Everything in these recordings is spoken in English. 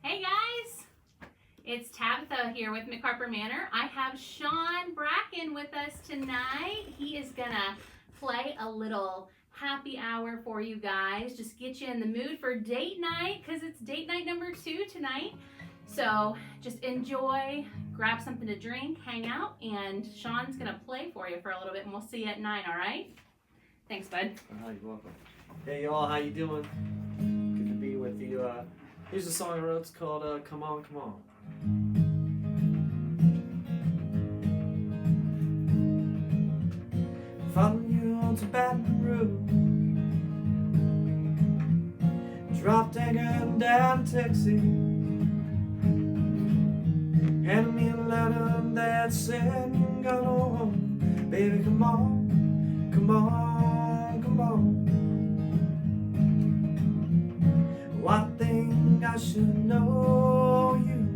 Hey guys, it's Tabitha here with McHarper Manor. I have Shawn Bracken with us tonight. He is gonna play a little happy hour for you guys. Just get you in the mood for date night because it's date night number 2 tonight. So just enjoy, grab something to drink, hang out, and Shawn's gonna play for you for a little bit and we'll see you at 9, all right? Thanks, bud. You're welcome. Hey y'all, how you doing? Good to be with you. Here's a song I wrote. It's called Come On, Come On. Follow you onto Baton Rouge, dropped anchor down Texas, handed me a letter that said you got home. Baby, come on, come on, come on. I think I should know you.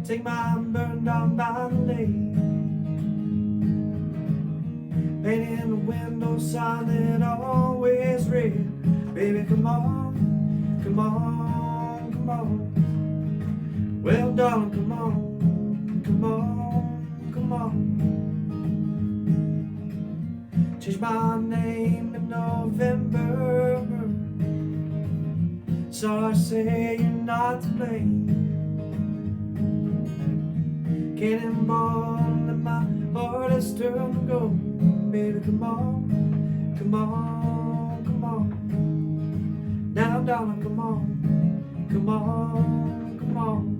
Take my burn down by the lake, painting the window sign that always read, baby, come on, come on, come on. Well, darling, come on, come on, come on. Change my name in November. So I say you're not to blame. Cannonball and my heart is turned to gold. Baby, come on, come on, come on. Now, darling, come on, come on, come on.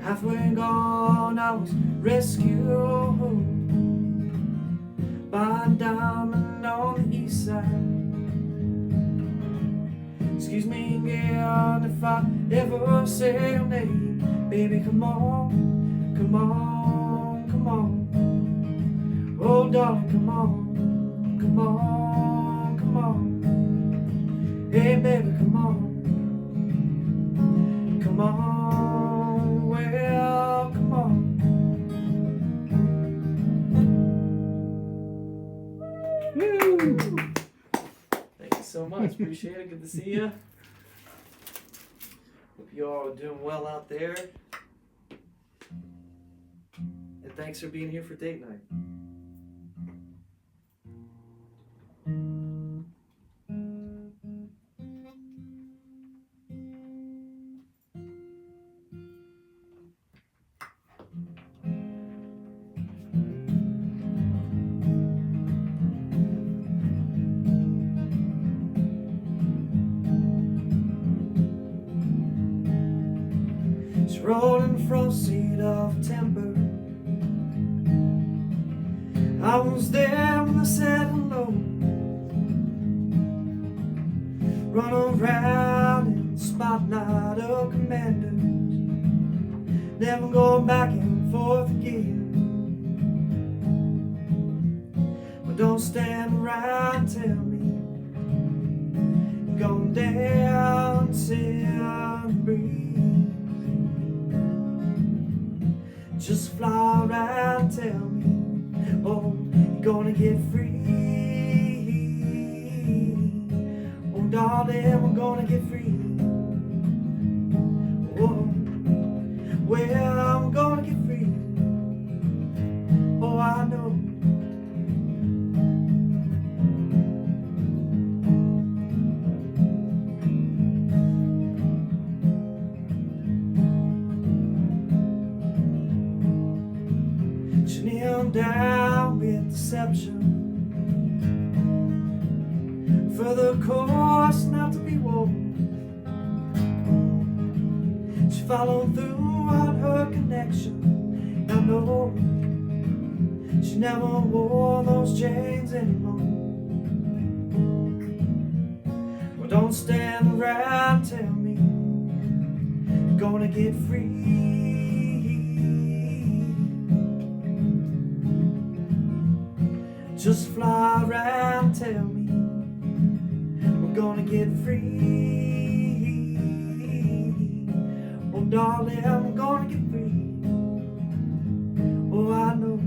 Halfway gone, I was rescued by a diamond on the east side. Excuse me again if I ever say your name. Baby, come on, come on, come on. Oh, darling, come on, come on, come on. Hey, baby, come on, come on. Well, come on. Woo! Thank you so much. Appreciate it. Good to see you. Hope you all are doing well out there. And thanks for being here for date night. She's rolling the front seat of a temper. I was there when I said hello. Run around in the spotlight of commanders, never going back and forth again. But don't stand around and tell me you're going down and sit and breathe. Just fly around and tell me, oh, you're gonna get free. Oh, darling, we're gonna get free. Oh, well, I'm gonna get free. Oh, I know. She kneeled down with deception for the course not to be worn. She followed through on her connection. I know she never wore those chains anymore. Well, don't stand around and tell me you're gonna get free. Just fly around and tell me we're gonna get free. Oh, darling, I'm gonna get free. Oh, I know.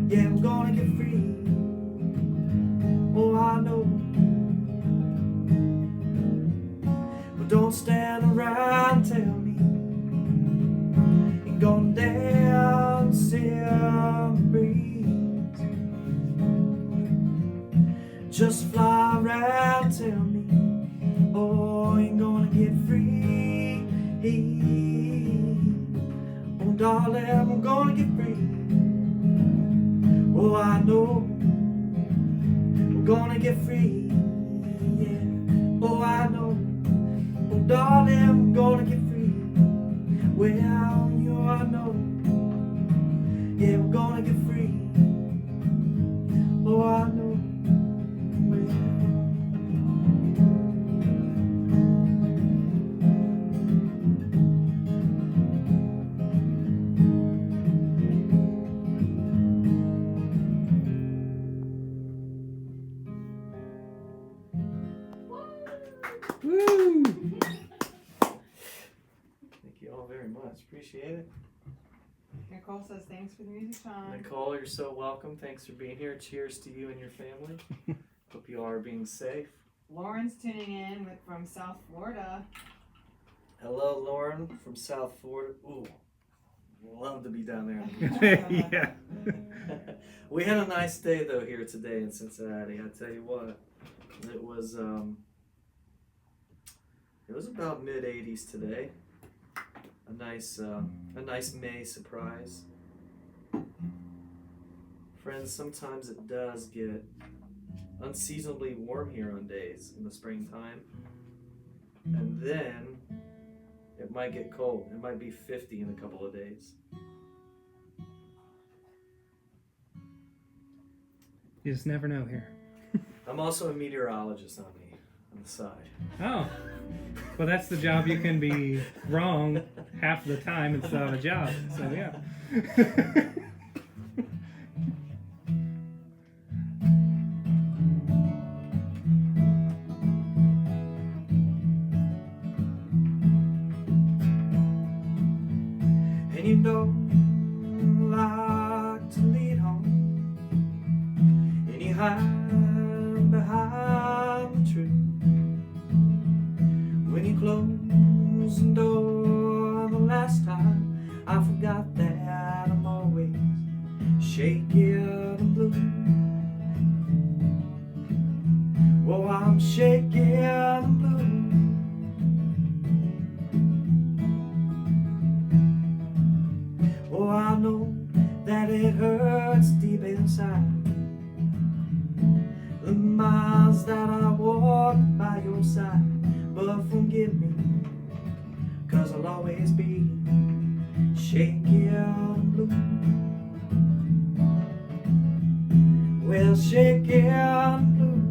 Yeah, I'm gonna get free. Oh, I know. But don't stand around and tell me you're gonna dance in the breeze. Just fly around and tell me, oh, you're gonna get free. Oh, darling, I'm gonna get free. Oh, I know we're gonna get free. Yeah. Oh, I know. Oh, darling, I'm gonna get free. Well, you know I know. Yeah, we're gonna get free. Oh, I know. Woo! Thank you all very much. Appreciate it. Nicole says thanks for the music, Shawn. Nicole, you're so welcome. Thanks for being here. Cheers to you and your family. Hope you all are being safe. Lauren's tuning in from South Florida. Hello, Lauren from South Florida. Ooh, love to be down there. Yeah. We had a nice day though here today in Cincinnati. I tell you what, it was about mid-80s today. A nice May surprise. Friends, sometimes it does get unseasonably warm here on days in the springtime, and then it might get cold. It might be 50 in a couple of days. You just never know here. I'm also a meteorologist on the side. Oh. Well, that's the job you can be wrong half the time and still have a job. So, yeah. And you don't like to lead home, and you hide behind the truth. When you closed the door the last time, I forgot that I'm always shaking and blue. Oh, I'm shaking and blue. Oh, I know that it hurts deep inside. The miles that I walked by your side. But forgive me, 'cause I'll always be shaky and blue. Well, shaky and blue.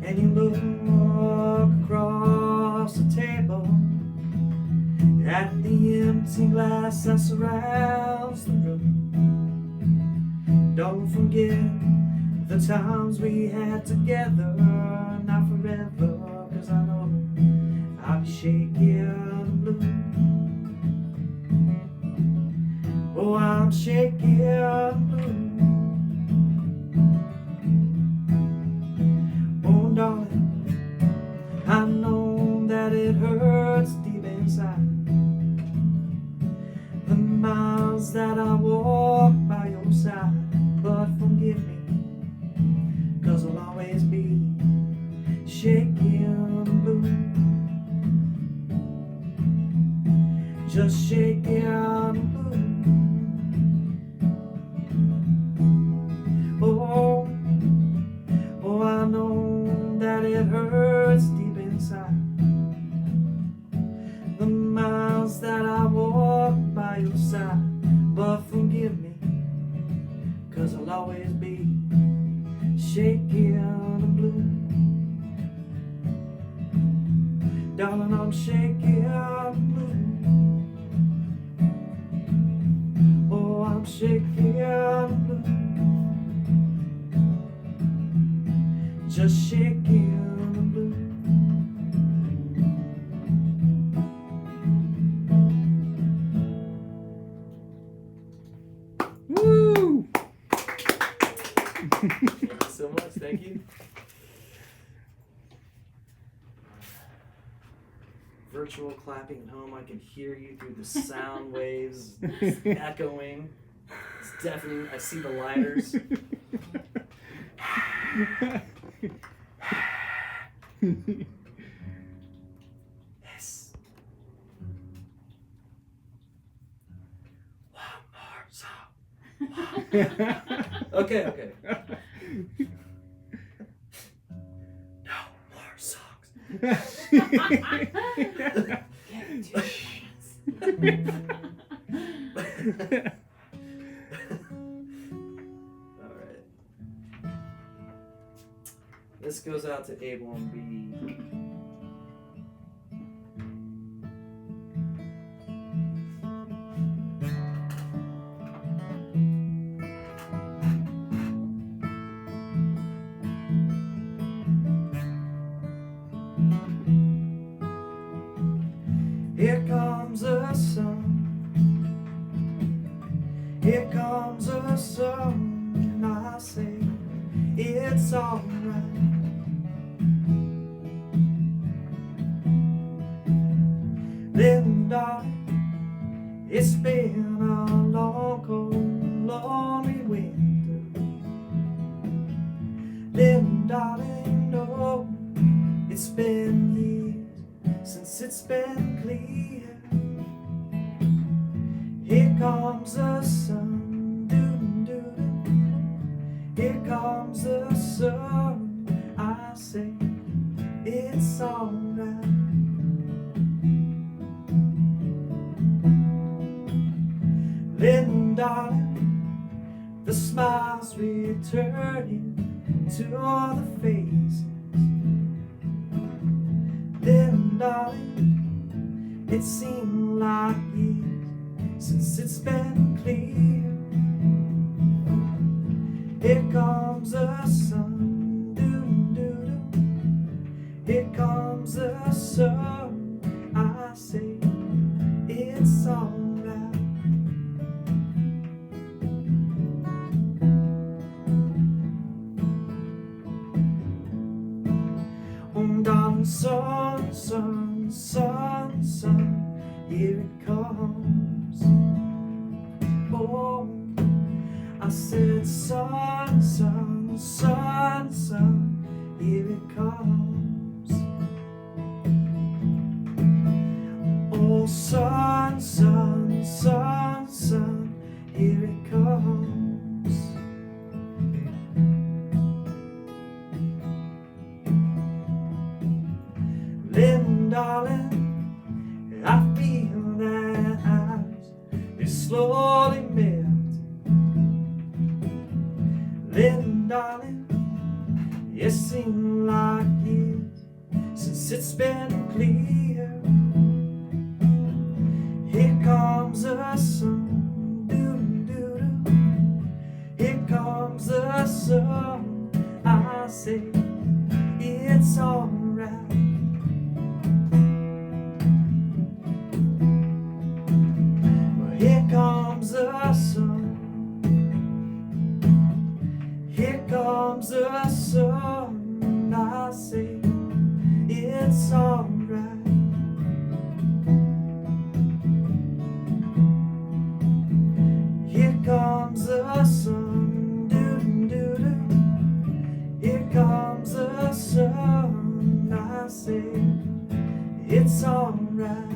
And you look across the table at the empty glass that surrounds the room. Don't forget the times we had together, not forever, 'cause I know I'll be shaky and blue. Oh, I'm shaky and blue. Oh, darling, I know that it hurts deep inside. The miles that I walk by your side, but forgive me, 'cause I'll always be shaky and blue. Just shaky and blue. Oh, oh, I know that it hurts deep inside. The miles that I walk by your side, but forgive me, 'cause I'll always be shaky and blue. Darling, I'm shaky and blue. Oh, I'm shaky and blue. Just shaky and blue. virtual clapping at home, I can hear you through the sound waves. It's echoing. It's deafening. I see the lighters. Yes. One more song. Okay. No more songs. Alright. This goes out to Abel and B. Here comes the sun. Here comes the sun, and I say it's alright. Then, darling, it's been a long, cold, lonely winter. Then, darling, no, it's been years since it's been clear. Here comes the sun, doo-doo-doo. Here comes the sun, I say it's alright. Then, darling, the smiles returning to all the faces. Then, darling, it seemed like years since it's been clear. Here comes the sun, doo-doo-doo. Here comes the sun, I say it's alright. Darling, sun, sun, sun, sun, here it comes. Oh, I said sun, sun, sun, sun, here it comes. Oh, sun, sun, sun, sun, here it comes. Then, darling, I feel that ice is slowly melting. Then, darling, it seems like years since it's been clear. Here comes the sun, doo-doo-doo. Here comes the sun, I say it's alright. Here comes the sun. Here comes the sun. I say it's alright. Here comes the sun. Doo-doo-doo. Here comes the sun. I say it's alright.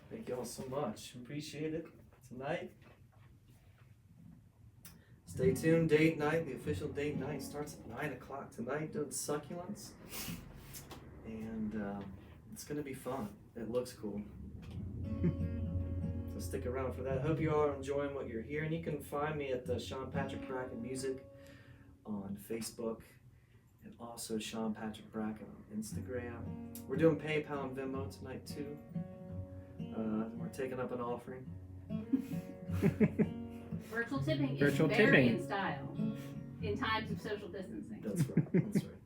Thank you all so much. Appreciate it tonight. Stay tuned. Date night. The official date night starts at 9 o'clock tonight. Doing succulents. And it's going to be fun. It looks cool. So stick around for that. Hope you all are enjoying what you're hearing. You can find me at Shawn Bracken Music on Facebook. And also Shawn Bracken on Instagram. We're doing PayPal and Venmo tonight too. We're taking up an offering. Virtual tipping Virtual is very tipping. in style in times of social distancing. That's right. That's right.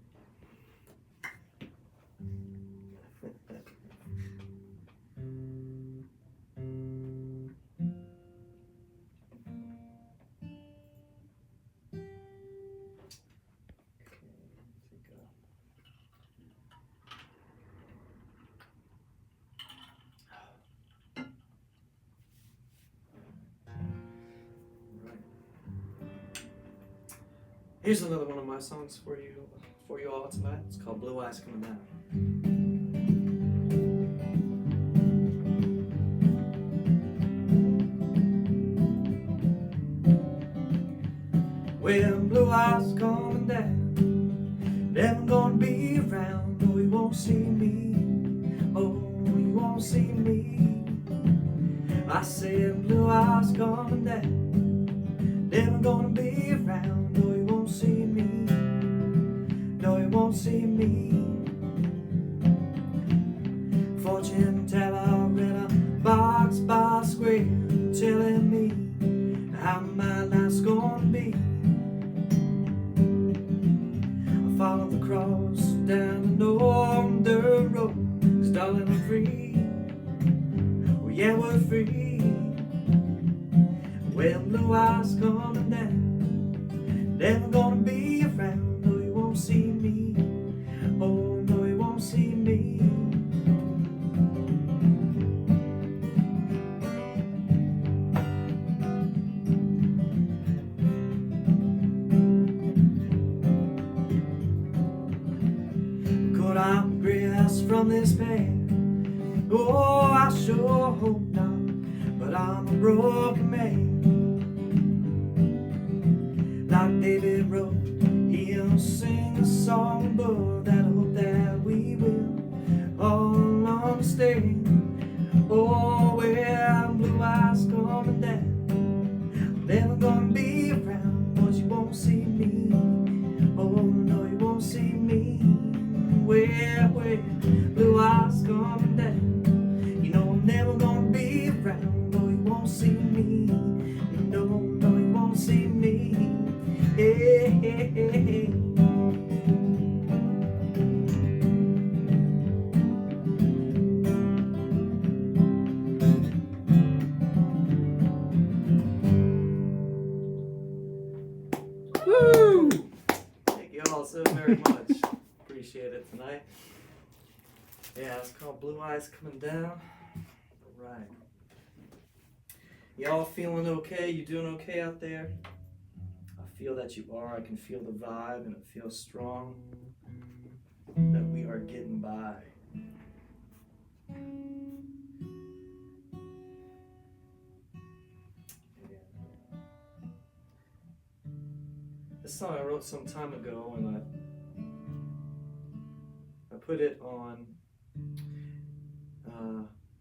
Here's another one of my songs for you all tonight. It's called Blue Eyes Coming Down. Well, blue eyes coming down, never gonna be around. No, you won't see me. Oh, you won't see me. I said blue eyes coming down, never gonna be around. No, you won't see me. No, you won't see me. Fortune teller in a box by square, telling me how my life's gonna be. I follow the cross down the dirt road, 'cause darling, I'm free. Oh yeah, we're free. Well, blue eyes coming down, never gonna be around. No, you won't see me. Oh no, you won't see me. Could I progress from this pain? Oh, I sure hope not, but I'm a broken man. Like David wrote, he'll sing a song above that I hope that we will all understand. Oh, well, blue eyes coming down, I'm never gonna be around, but you won't see me. Oh no, you won't see me. Well, blue eyes coming down, you know I'm never gonna be around. No, you won't see me. No, no, you won't see me. Hey, hey, hey, hey. Woo! Thank you all so very much. Appreciate it tonight. Yeah, it's called Blue Eyes Coming Down. All right. Y'all feeling okay? You doing okay out there? I feel that you are. I can feel the vibe, and it feels strong that we are getting by. This song I wrote some time ago, and I put it on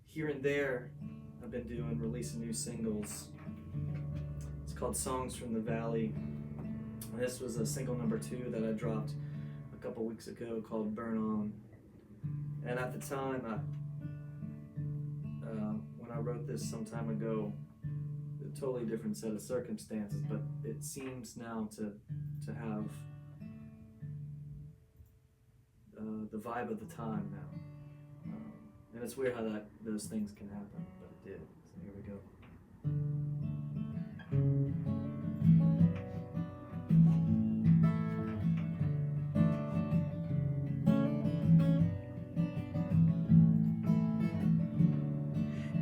here and there. I've been releasing new singles. It's called Songs from the Valley. And this was a single number 2 that I dropped a couple weeks ago called Burn On. And at the time, when I wrote this some time ago, a totally different set of circumstances, but it seems now to have the vibe of the time now. And it's weird how those things can happen, but it did. So here we go.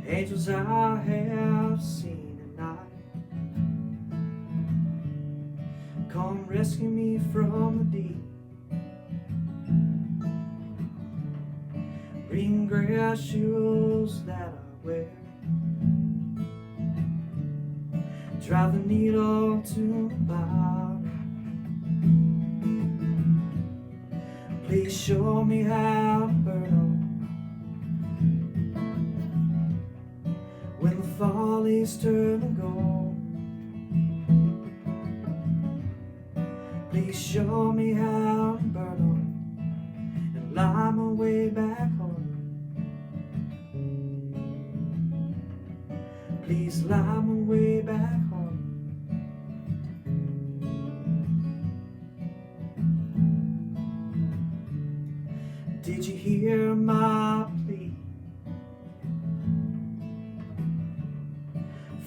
Angels I have seen at night, come rescue me from the deep. Green grass shoes that I wear, drive the needle to the bottom. Please show me how to burn on when the follies turn to gold. Please show me how to burn on and lie my way back home. Please lie my way back home. Did you hear my plea?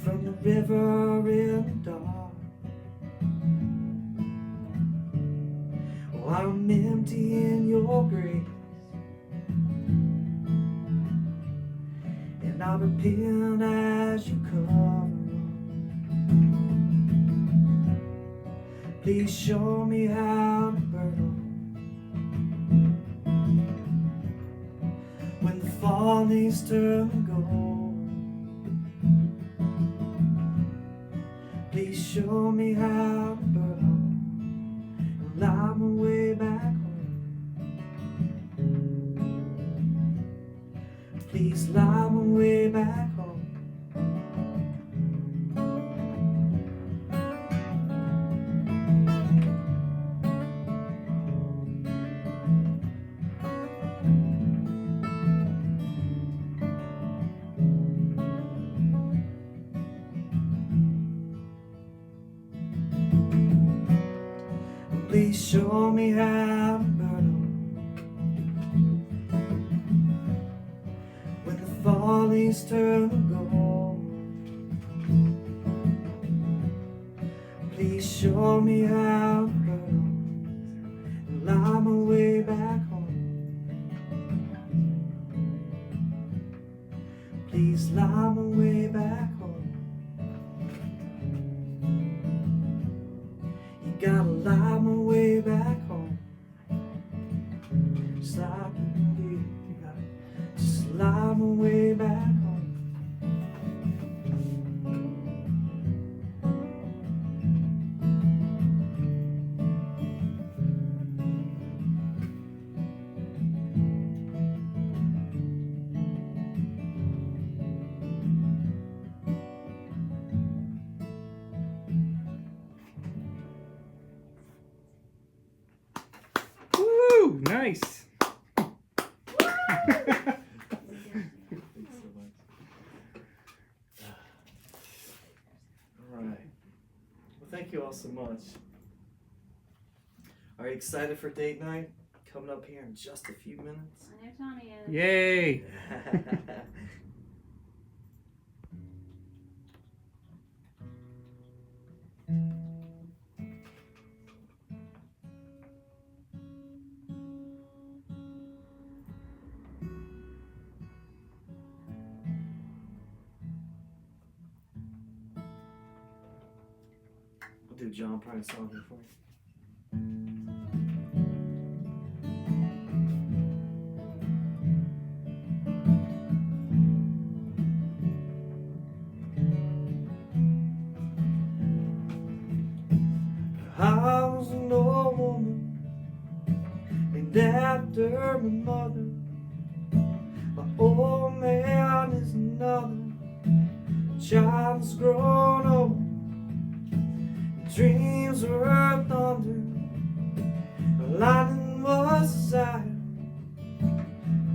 From the river in the dark. Oh, I'm empty in your grace, and I repent as you cover. Please show me how to burn on when the fall needs turn to gold. Please show me how to burn on and light my way back home. Please light my way back home. Please show me how to burn on when the fall leaves turn to gold. Please show me how to burn on and light my way back home. Please light my way back home. Gotta light my way back home. Just like you can do. You gotta just light my way back home. Woo! Nice. Thanks so much. All right. Well, thank you all so much. Are you excited for date night? Coming up here in just a few minutes. I know Tommy is. Yay! We'll do John Price song here for you. I was an old woman named after my mother. My old man is another. My child's grown old. Dreams were thunder. Lightning was desire.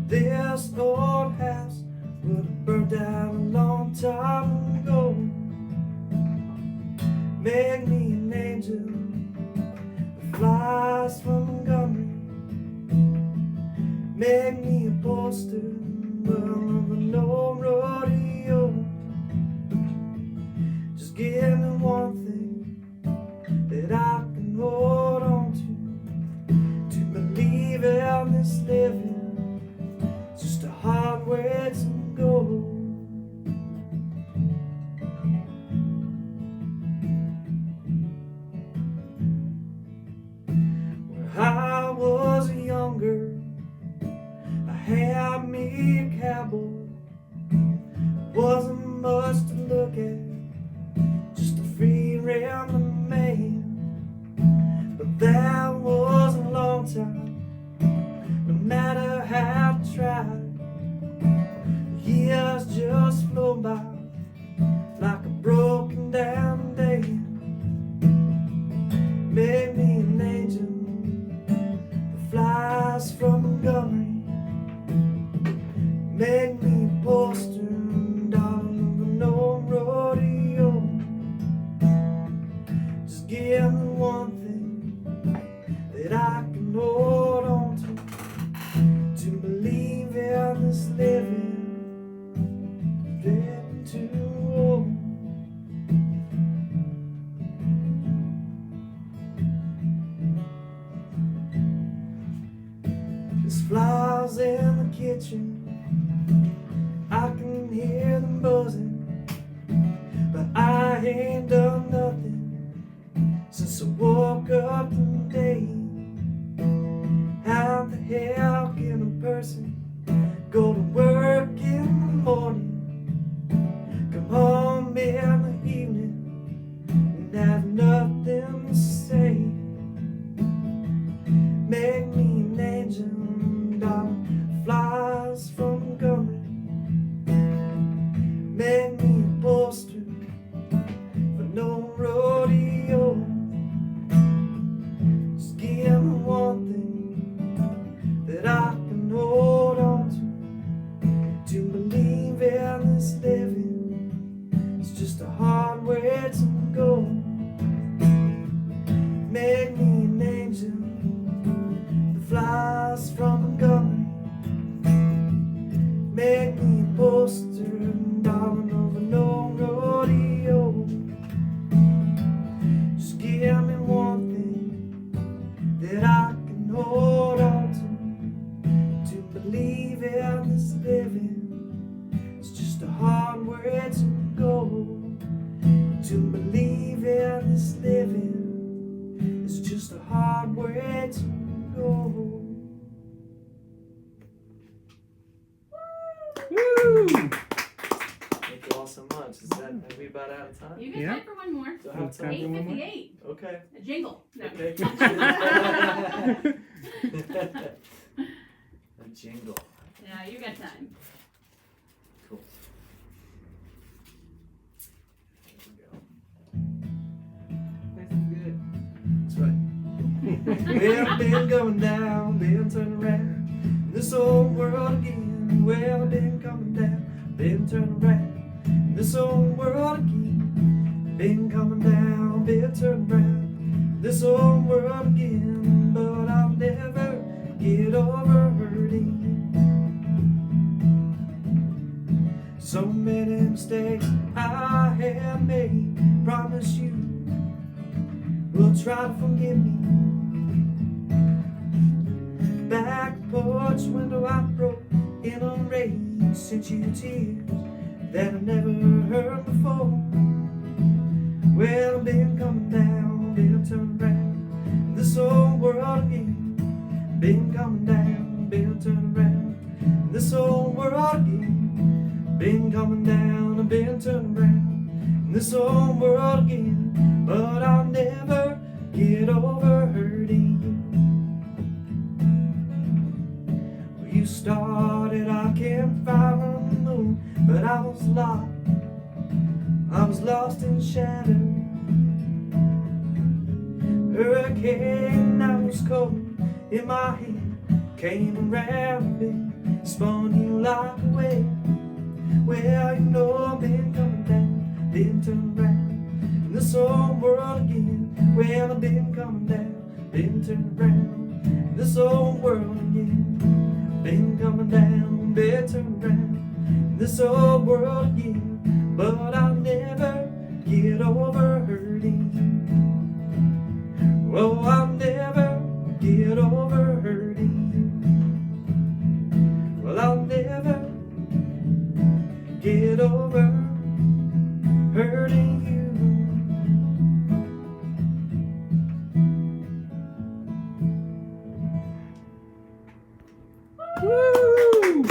This old house would have burned down a long time ago. Make me an angel that flies from Montgomery. Make me a poster of an old rodeo. Just give me one thing that I can hold on to believe in this living. It's just a hard way to go. I was younger, I had me a cowboy. Wasn't much to look at, just a free random man. But that was a long time, no matter how I tried. The years just flew by like a broken down day. Made me an angel flies from Montgomery. Make me a poster down of an old rodeo. Just give me one thing that I can hold on to believe in this living. Getting too old. There's flies in the kitchen, I can hear them buzzing, but I ain't done nothing since I woke woke up today. How the hell can a person go to work in the morning, come home in the evening, and have nothing to say? Make me an angel, darling, flies from Montgomery. Make me a poster for no rodeo. Just give me one thing that I can hold on to believe in this living. It's just a hard way to go. Make me an angel that flies from Montgomery. Make me a poster, darling, over no rodeo. Just give me one thing that I can hold on to believe in this living. It's just a hard way to go. To believe in this living, it's just a hard way to go. Woo! Thank you all so much. Is that, are we about out of time? You get Yeah. time for one more. Do I have time? 8:58. Okay. A jingle. No. Okay. A jingle. Yeah, you got time. Cool. There we go. This is good. That's right. Well, I've been going down, been turning around in this old world again. Well, I've been coming down, been turning around in this old world again. Been coming down, been turning around in this old world again. But I'll never get over hurting. So many mistakes I have made. Promise you will try to forgive me. Back porch window I broke in a rage. Sent you tears that I never heard before. Well, I've been coming down, been turning around in this old world again. Been coming down, been turning around in this old world again. Been coming down, I've been turning around in this old world again. But I'll never get over hurting you. Well, you started our campfire on the moon, but I was lost and shattered. Hurricane, I was cold in my head, came around me, spun you like a wave. Well, you know I've been coming down, been turning around in this old world again. Well, I've been coming down, been turning around in this old world again. Been coming down, been turning around in this old world again. But I'll never get over hurting you. Oh, I'll never get over hurting you. Well, I'll never get over hurting you. Woo!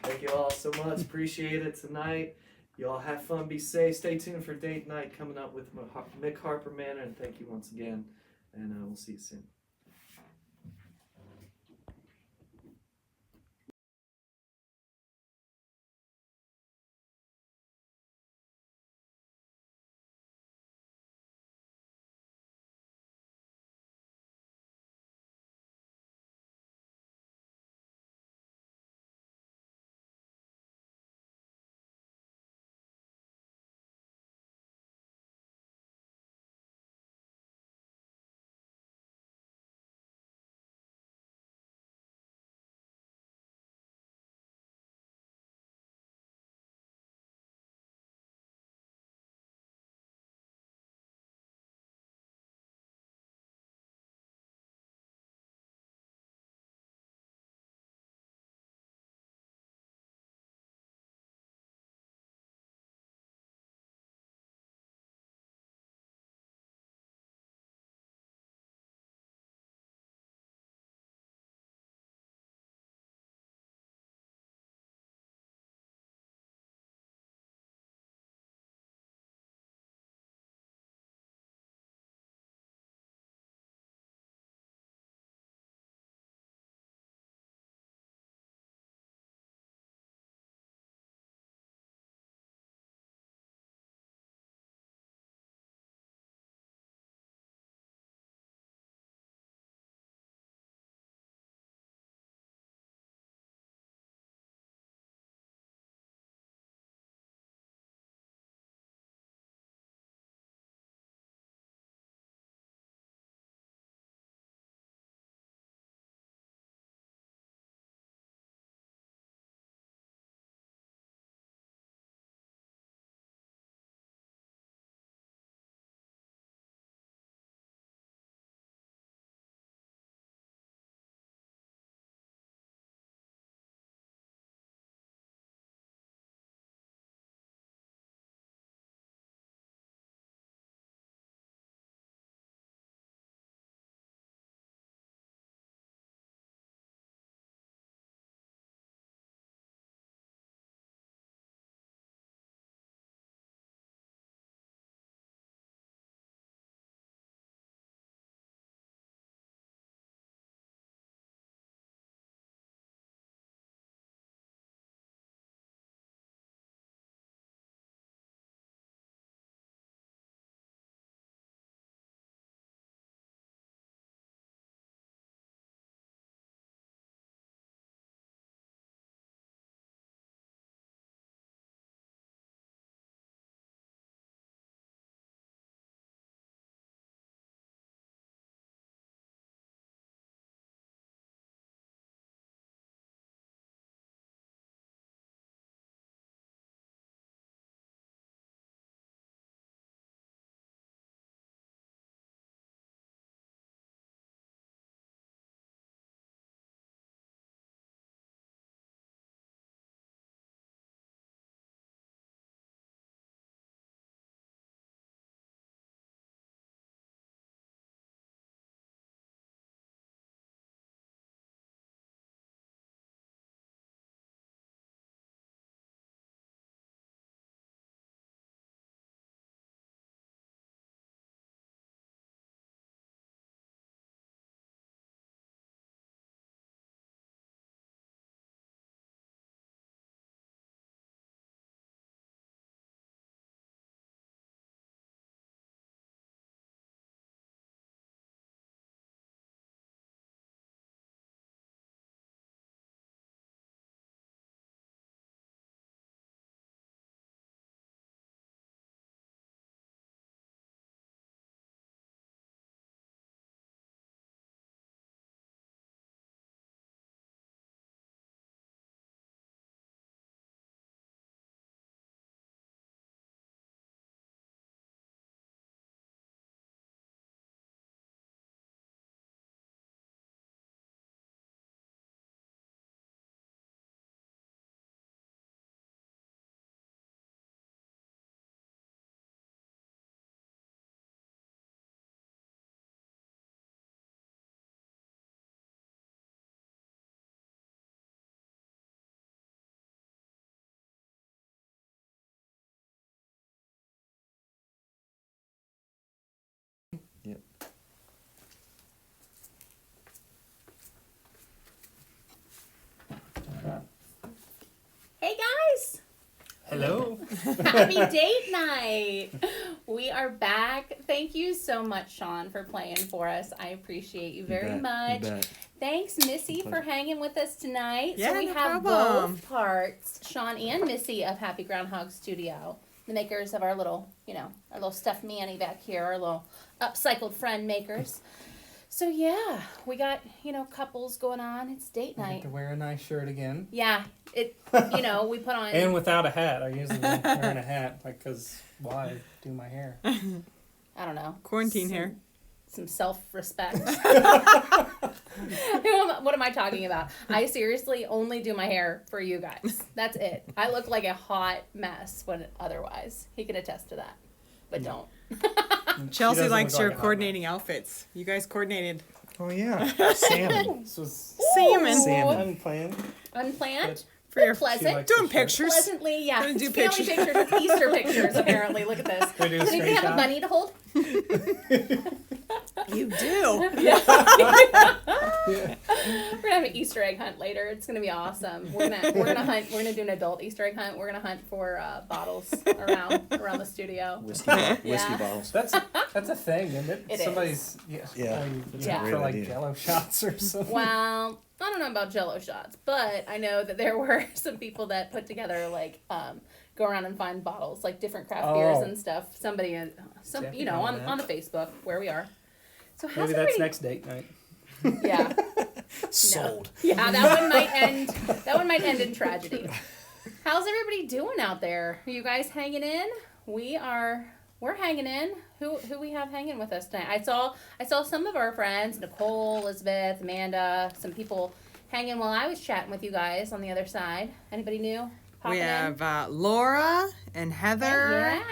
Thank you all so much. Appreciate it tonight. You all have fun, be safe. Stay tuned for date night coming up with McHarper Manor. And thank you once again. And we'll see you soon. Hello. Happy date night. We are back. Thank you so much, Shawn, for playing for us. I appreciate you very much. Thanks, Missy, for hanging with us tonight. Yeah, so we no have problem. both parts, Shawn and Missy of Happy Groundhog Studio, the makers of our little, our little stuffed Manny back here, our little upcycled friend makers. So yeah, we got, couples going on. It's date I night. have to wear a nice shirt again. Yeah, we put on. And without a hat. I usually like wearing a hat, because why do my hair? I don't know. Quarantine hair. Some self-respect. What am I talking about? I seriously only do my hair for you guys. That's it. I look like a hot mess when otherwise. He can attest to that. But don't. Chelsea likes your like coordinating outfits. You guys coordinated. Oh yeah, salmon. This was Salmon. Salmon. unplanned. Unplanned. For your pleasant. likes Doing the shirt. pictures. Pleasantly, yeah. Gonna do It's family pictures. It's Easter pictures, apparently. Look at this. Can we do a Does anybody have a screenshot? bunny to hold? You do. Yeah. We're gonna have an Easter egg hunt later. It's gonna be awesome. We're gonna hunt. We're gonna do an adult Easter egg hunt. We're gonna hunt for bottles around the studio. Whiskey bottles. That's a thing, isn't it? It is. Somebody's Yeah. Yeah. for Great like idea. Jello shots or something. Well, I don't know about Jello shots, but I know that there were some people that put together go around and find bottles, like different craft beers and stuff. Somebody, on the Facebook where we are. So how's Maybe that's everybody? next date night. Yeah. Sold. Yeah, that one might end. That one might end in tragedy. How's everybody doing out there? Are you guys hanging in? We're hanging in. Who we have hanging with us tonight? I saw some of our friends, Nicole, Elizabeth, Amanda, some people hanging while I was chatting with you guys on the other side. Anybody new? We popping in? have Laura and Heather. Yeah.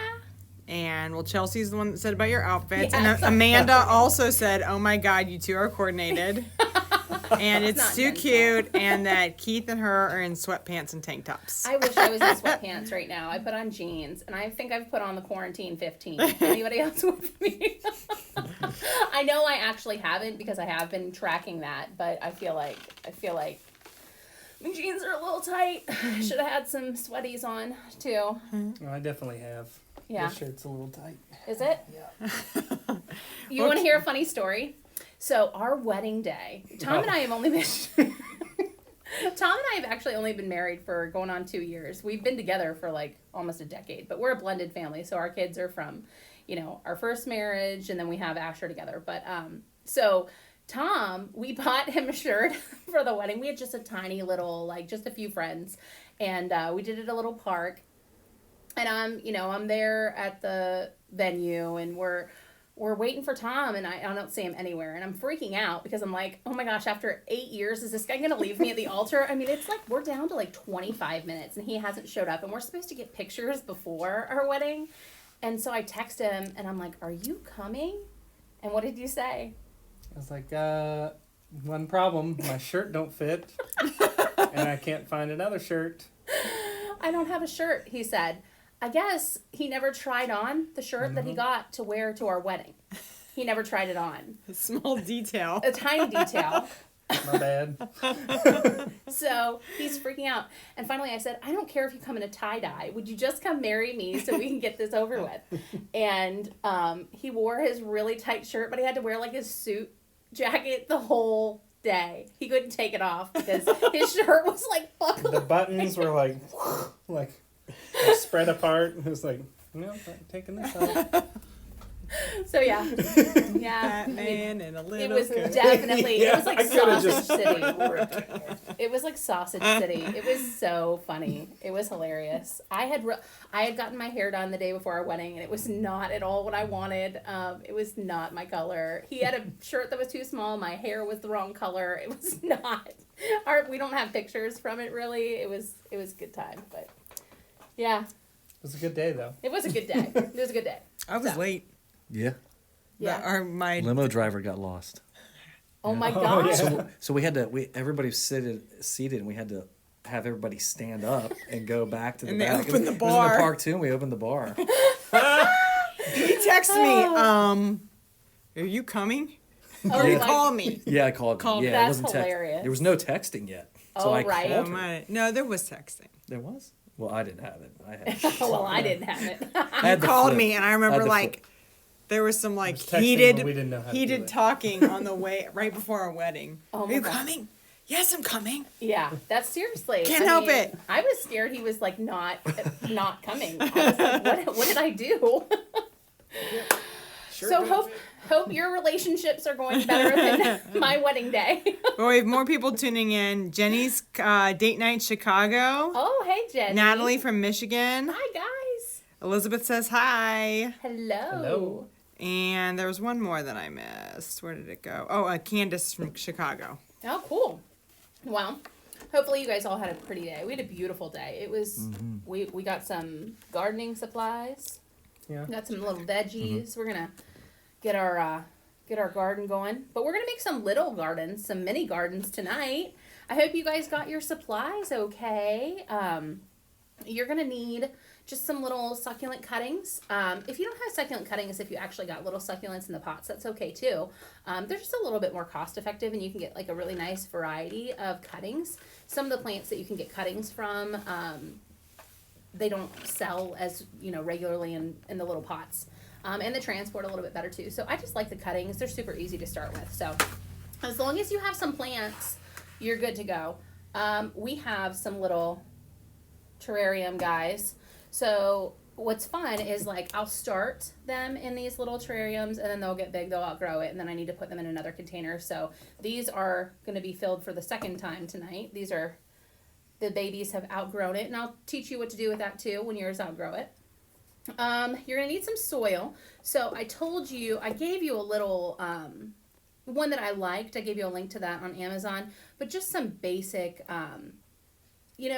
And Chelsea's the one that said about your outfits. Yes. And Amanda also said, "Oh my God, you two are coordinated." And it's not too intentional. cute. And that Keith and her are in sweatpants and tank tops. I wish I was in sweatpants right now. I put on jeans, and I think I've put on the quarantine 15. Anybody else with me? I know I actually haven't because I have been tracking that, but I feel like my jeans are a little tight. I should have had some sweaties on too. I definitely have. Yeah. This shirt's a little tight. Is it? Yeah. You want to hear a funny story? So our wedding day, Tom and I have only been actually only been married for going on 2 years. We've been together for almost a decade, but we're a blended family. So our kids are from, our first marriage, and then we have Asher together. But so Tom, we bought him a shirt for the wedding. We had just a tiny little, just a few friends, and we did it at a little park. And I'm there at the venue, and we're waiting for Tom, and I don't see him anywhere, and I'm freaking out because I'm like, oh my gosh, after 8 years, is this guy gonna leave me at the altar? I mean, it's we're down to 25 minutes, and he hasn't showed up, and we're supposed to get pictures before our wedding, and so I text him, and I'm like, are you coming? And what did you say? I was like, one problem, my shirt don't fit, and I can't find another shirt. I don't have a shirt, he said. I guess he never tried on the shirt that he got to wear to our wedding. He never tried it on. A small detail. A tiny detail. My bad. So he's freaking out. And finally I said, I don't care if you come in a tie-dye. Would you just come marry me so we can get this over with? And he wore his really tight shirt, but he had to wear his suit jacket the whole day. He couldn't take it off because his shirt was buckled. The buttons were like spread apart. It was like, no, I'm not taking this off. So yeah. Batman and a little It was coat. definitely, it was I could've Sausage just City. It was Sausage City. It was so funny. It was hilarious. I had gotten my hair done the day before our wedding, and it was not at all what I wanted. It was not my color. He had a shirt that was too small. My hair was the wrong color. It was not. We don't have pictures from it really. It was a good time, but yeah. It was a good day, though. It was a good day. It was a good day. I was late. Yeah. Yeah. My Limo driver got lost. Oh my Oh, gosh. yeah. So we had to. Everybody was seated, and we had to have everybody stand up and go back to the And they back. opened the It was in bar. the park too, and we opened the bar. He texted me, are you coming? Oh, Or you like- call me. Yeah, I called. Called- Yeah, That's it wasn't hilarious. There was no texting yet, so Oh, I right. called her. No, there was texting. There was. Well, I didn't have it. I had it. Well, I didn't have it. I had the Called flip. me, and I I remember had the like there was some like was texting when we didn't know how to do heated it. talking on the way right before our wedding. Oh Are my you God. coming? Yes, I'm coming. Yeah, that's seriously. Can't help it. I was scared he was like not coming. I was like, what did I do? So hope your relationships are going better than my wedding day. Well, we have more people tuning in. Jenny's date night Chicago. Oh, hey, Jenny. Natalie from Michigan. Hi, guys. Elizabeth says hi. Hello. Hello. And there was one more that I missed. Where did it go? Oh, Candace from Chicago. Oh, cool. Well, hopefully you guys all had a pretty day. We had a beautiful day. It was, we got some gardening supplies. Yeah. Got some little veggies. We're going to get our garden going. But we're going to make some little gardens, some mini gardens tonight. I hope you guys got your supplies okay. You're going to need just some little succulent cuttings. If you don't have succulent cuttings, if you actually got little succulents in the pots, that's okay too. They're just a little bit more cost effective, and you can get like a really nice variety of cuttings. Some of the plants that you can get cuttings from, they don't sell as regularly in the little pots. And the transport a little bit better too. So I just like the cuttings. They're super easy to start with. So as long as you have some plants, you're good to go. We have some little terrarium guys. So what's fun is like I'll start them in these little terrariums, and then they'll get big, they'll outgrow it, and then I need to put them in another container. So these are going to be filled for the second time tonight. These are, the babies have outgrown it, and I'll teach you what to do with that too when yours outgrow it. You're going to need some soil. So I gave you a little one that I liked. I gave you a link to that on Amazon, but just some basic, we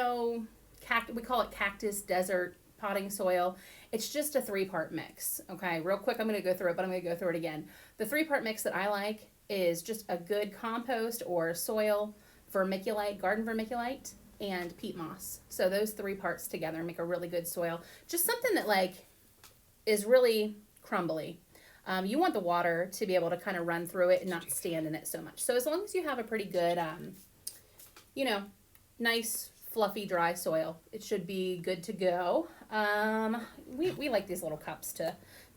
call it cactus desert potting soil. It's just a 3-part mix. Okay, real quick, I'm going to go through it, but I'm going to go through it again. The 3-part mix that I like is just a good compost or soil vermiculite, garden vermiculite, and peat moss. So those 3 parts together make a really good soil. Just something that like is really crumbly. You want the water to be able to kind of run through it and not stand in it so much. So as long as you have a pretty good, nice, fluffy, dry soil, it should be good to go. We like these little cups to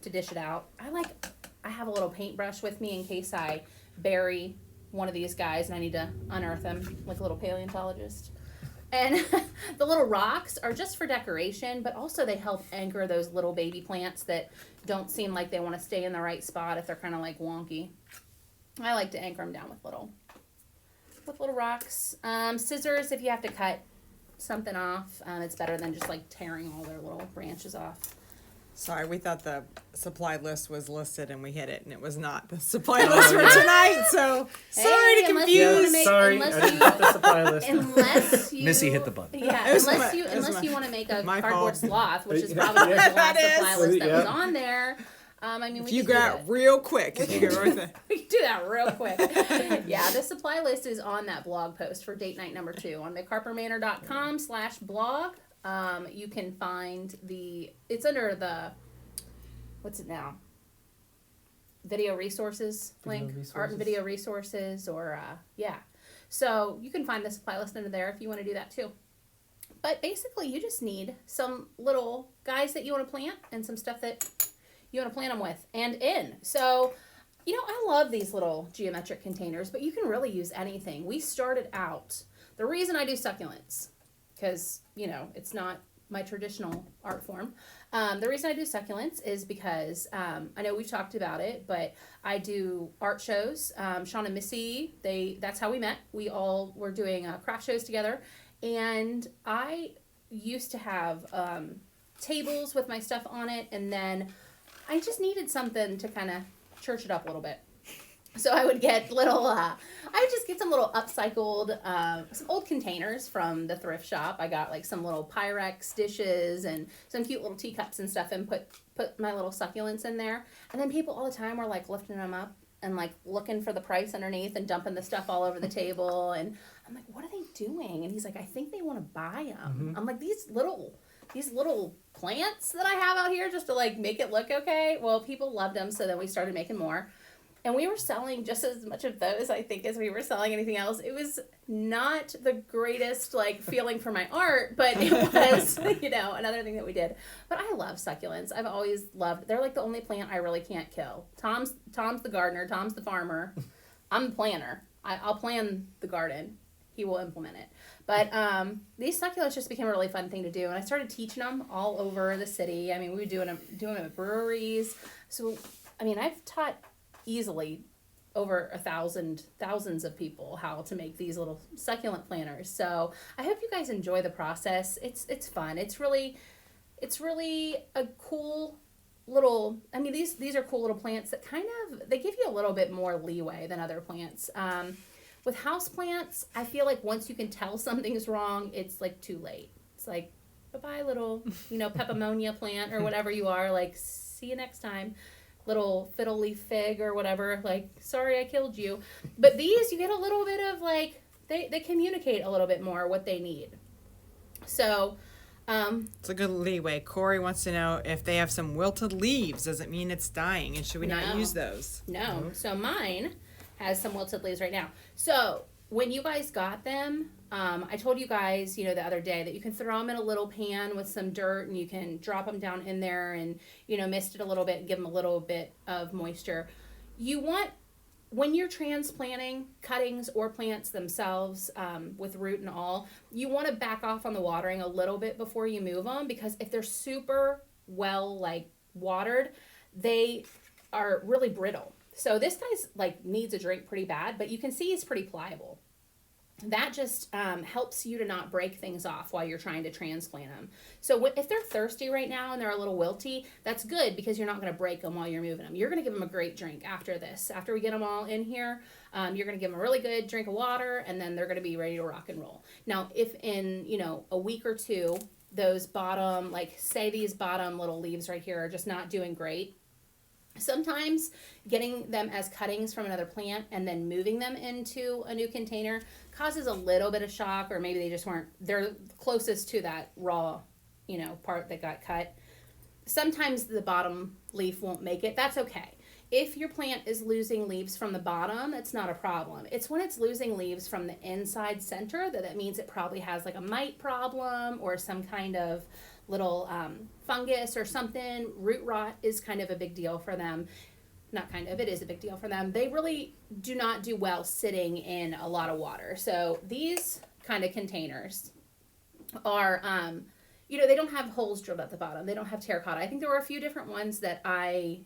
dish it out. I have a little paintbrush with me in case I bury one of these guys and I need to unearth them like a little paleontologist. And the little rocks are just for decoration, but also they help anchor those little baby plants that don't seem like they want to stay in the right spot if they're kind of like wonky. I like to anchor them down with little rocks. Scissors if you have to cut something off. It's better than just like tearing all their little branches off. Sorry, we thought the supply list was listed and we hit it, and it was not the supply list for tonight. So sorry to unless you wanna confuse. make- Sorry, unless I didn't you- put the supply list. Unless you Missy hit the button. Yeah, It was unless my- you want to make a my cardboard fault. sloth, which is Yeah. probably the last That is. supply list that was Yeah. on there. We If you could do got that. real quick, if you go right there. We can do that real quick. Yeah, the supply list is on that blog post for date night number 2 on McHarperManor.com/blog. You can find it's under the, what's it now? Video resources link, art and video resources, or yeah. So you can find the supply list under there if you want to do that too. But basically, you just need some little guys that you want to plant and some stuff that you want to plant them with and in. So, I love these little geometric containers, but you can really use anything. We started out, the reason I do succulents, because, it's not my traditional art form. The reason I do succulents is because, I know we've talked about it, but I do art shows. Shawn and Missy, that's how we met. We all were doing craft shows together. And I used to have tables with my stuff on it, and then I just needed something to kind of church it up a little bit. So I would get I would just get some little upcycled, some old containers from the thrift shop. I got like some little Pyrex dishes and some cute little teacups and stuff, and put my little succulents in there. And then people all the time were like lifting them up and like looking for the price underneath and dumping the stuff all over the table. And I'm like, what are they doing? And he's like, I think they want to buy them. Mm-hmm. I'm like, these little plants that I have out here just to like make it look okay. Well, people loved them, so then we started making more. And we were selling just as much of those, I think, as we were selling anything else. It was not the greatest like feeling for my art, but it was, another thing that we did. But I love succulents. I've always loved. They're like the only plant I really can't kill. Tom's the gardener. Tom's the farmer. I'm the planner. I'll plan the garden. He will implement it. But these succulents just became a really fun thing to do, and I started teaching them all over the city. I mean, we were doing them at breweries. So, I mean, I've taught easily over thousands of people how to make these little succulent planters. So I hope you guys enjoy the process. It's fun. It's really a cool little. I mean, these are cool little plants that they give you a little bit more leeway than other plants. With house plants, I feel like once you can tell something's wrong, it's like too late. It's like, bye-bye little, pepimonnia plant or whatever you are, like, see you next time. Little fiddle leaf fig or whatever, like, sorry I killed you. But these, you get a little bit of, like, they communicate a little bit more what they need. So, it's a good leeway. Corey wants to know if they have some wilted leaves, does it mean it's dying? And should we not use those? No. So mine has some wilted leaves right now. So when you guys got them, I told you guys, the other day that you can throw them in a little pan with some dirt and you can drop them down in there and, mist it a little bit and give them a little bit of moisture. When you're transplanting cuttings or plants themselves with root and all, you want to back off on the watering a little bit before you move them, because if they're super well watered, they are really brittle. So this guy's needs a drink pretty bad, but you can see he's pretty pliable. That just helps you to not break things off while you're trying to transplant them. So if they're thirsty right now and they're a little wilty, that's good, because you're not going to break them while you're moving them. You're going to give them a great drink after this. After we get them all in here, you're going to give them a really good drink of water, and then they're going to be ready to rock and roll. Now, if in, a week or two, those bottom, say these bottom little leaves right here are just not doing great, sometimes getting them as cuttings from another plant and then moving them into a new container causes a little bit of shock, or maybe they're closest to that raw, part that got cut. Sometimes the bottom leaf won't make it. That's okay. If your plant is losing leaves from the bottom, that's not a problem. It's when it's losing leaves from the inside center that means it probably has a mite problem or some kind of little fungus or something. Root rot is kind of a big deal for them. Not kind of, it is a big deal for them. They really do not do well sitting in a lot of water. So these kind of containers are, they don't have holes drilled at the bottom. They don't have terracotta. I think there were a few different ones that I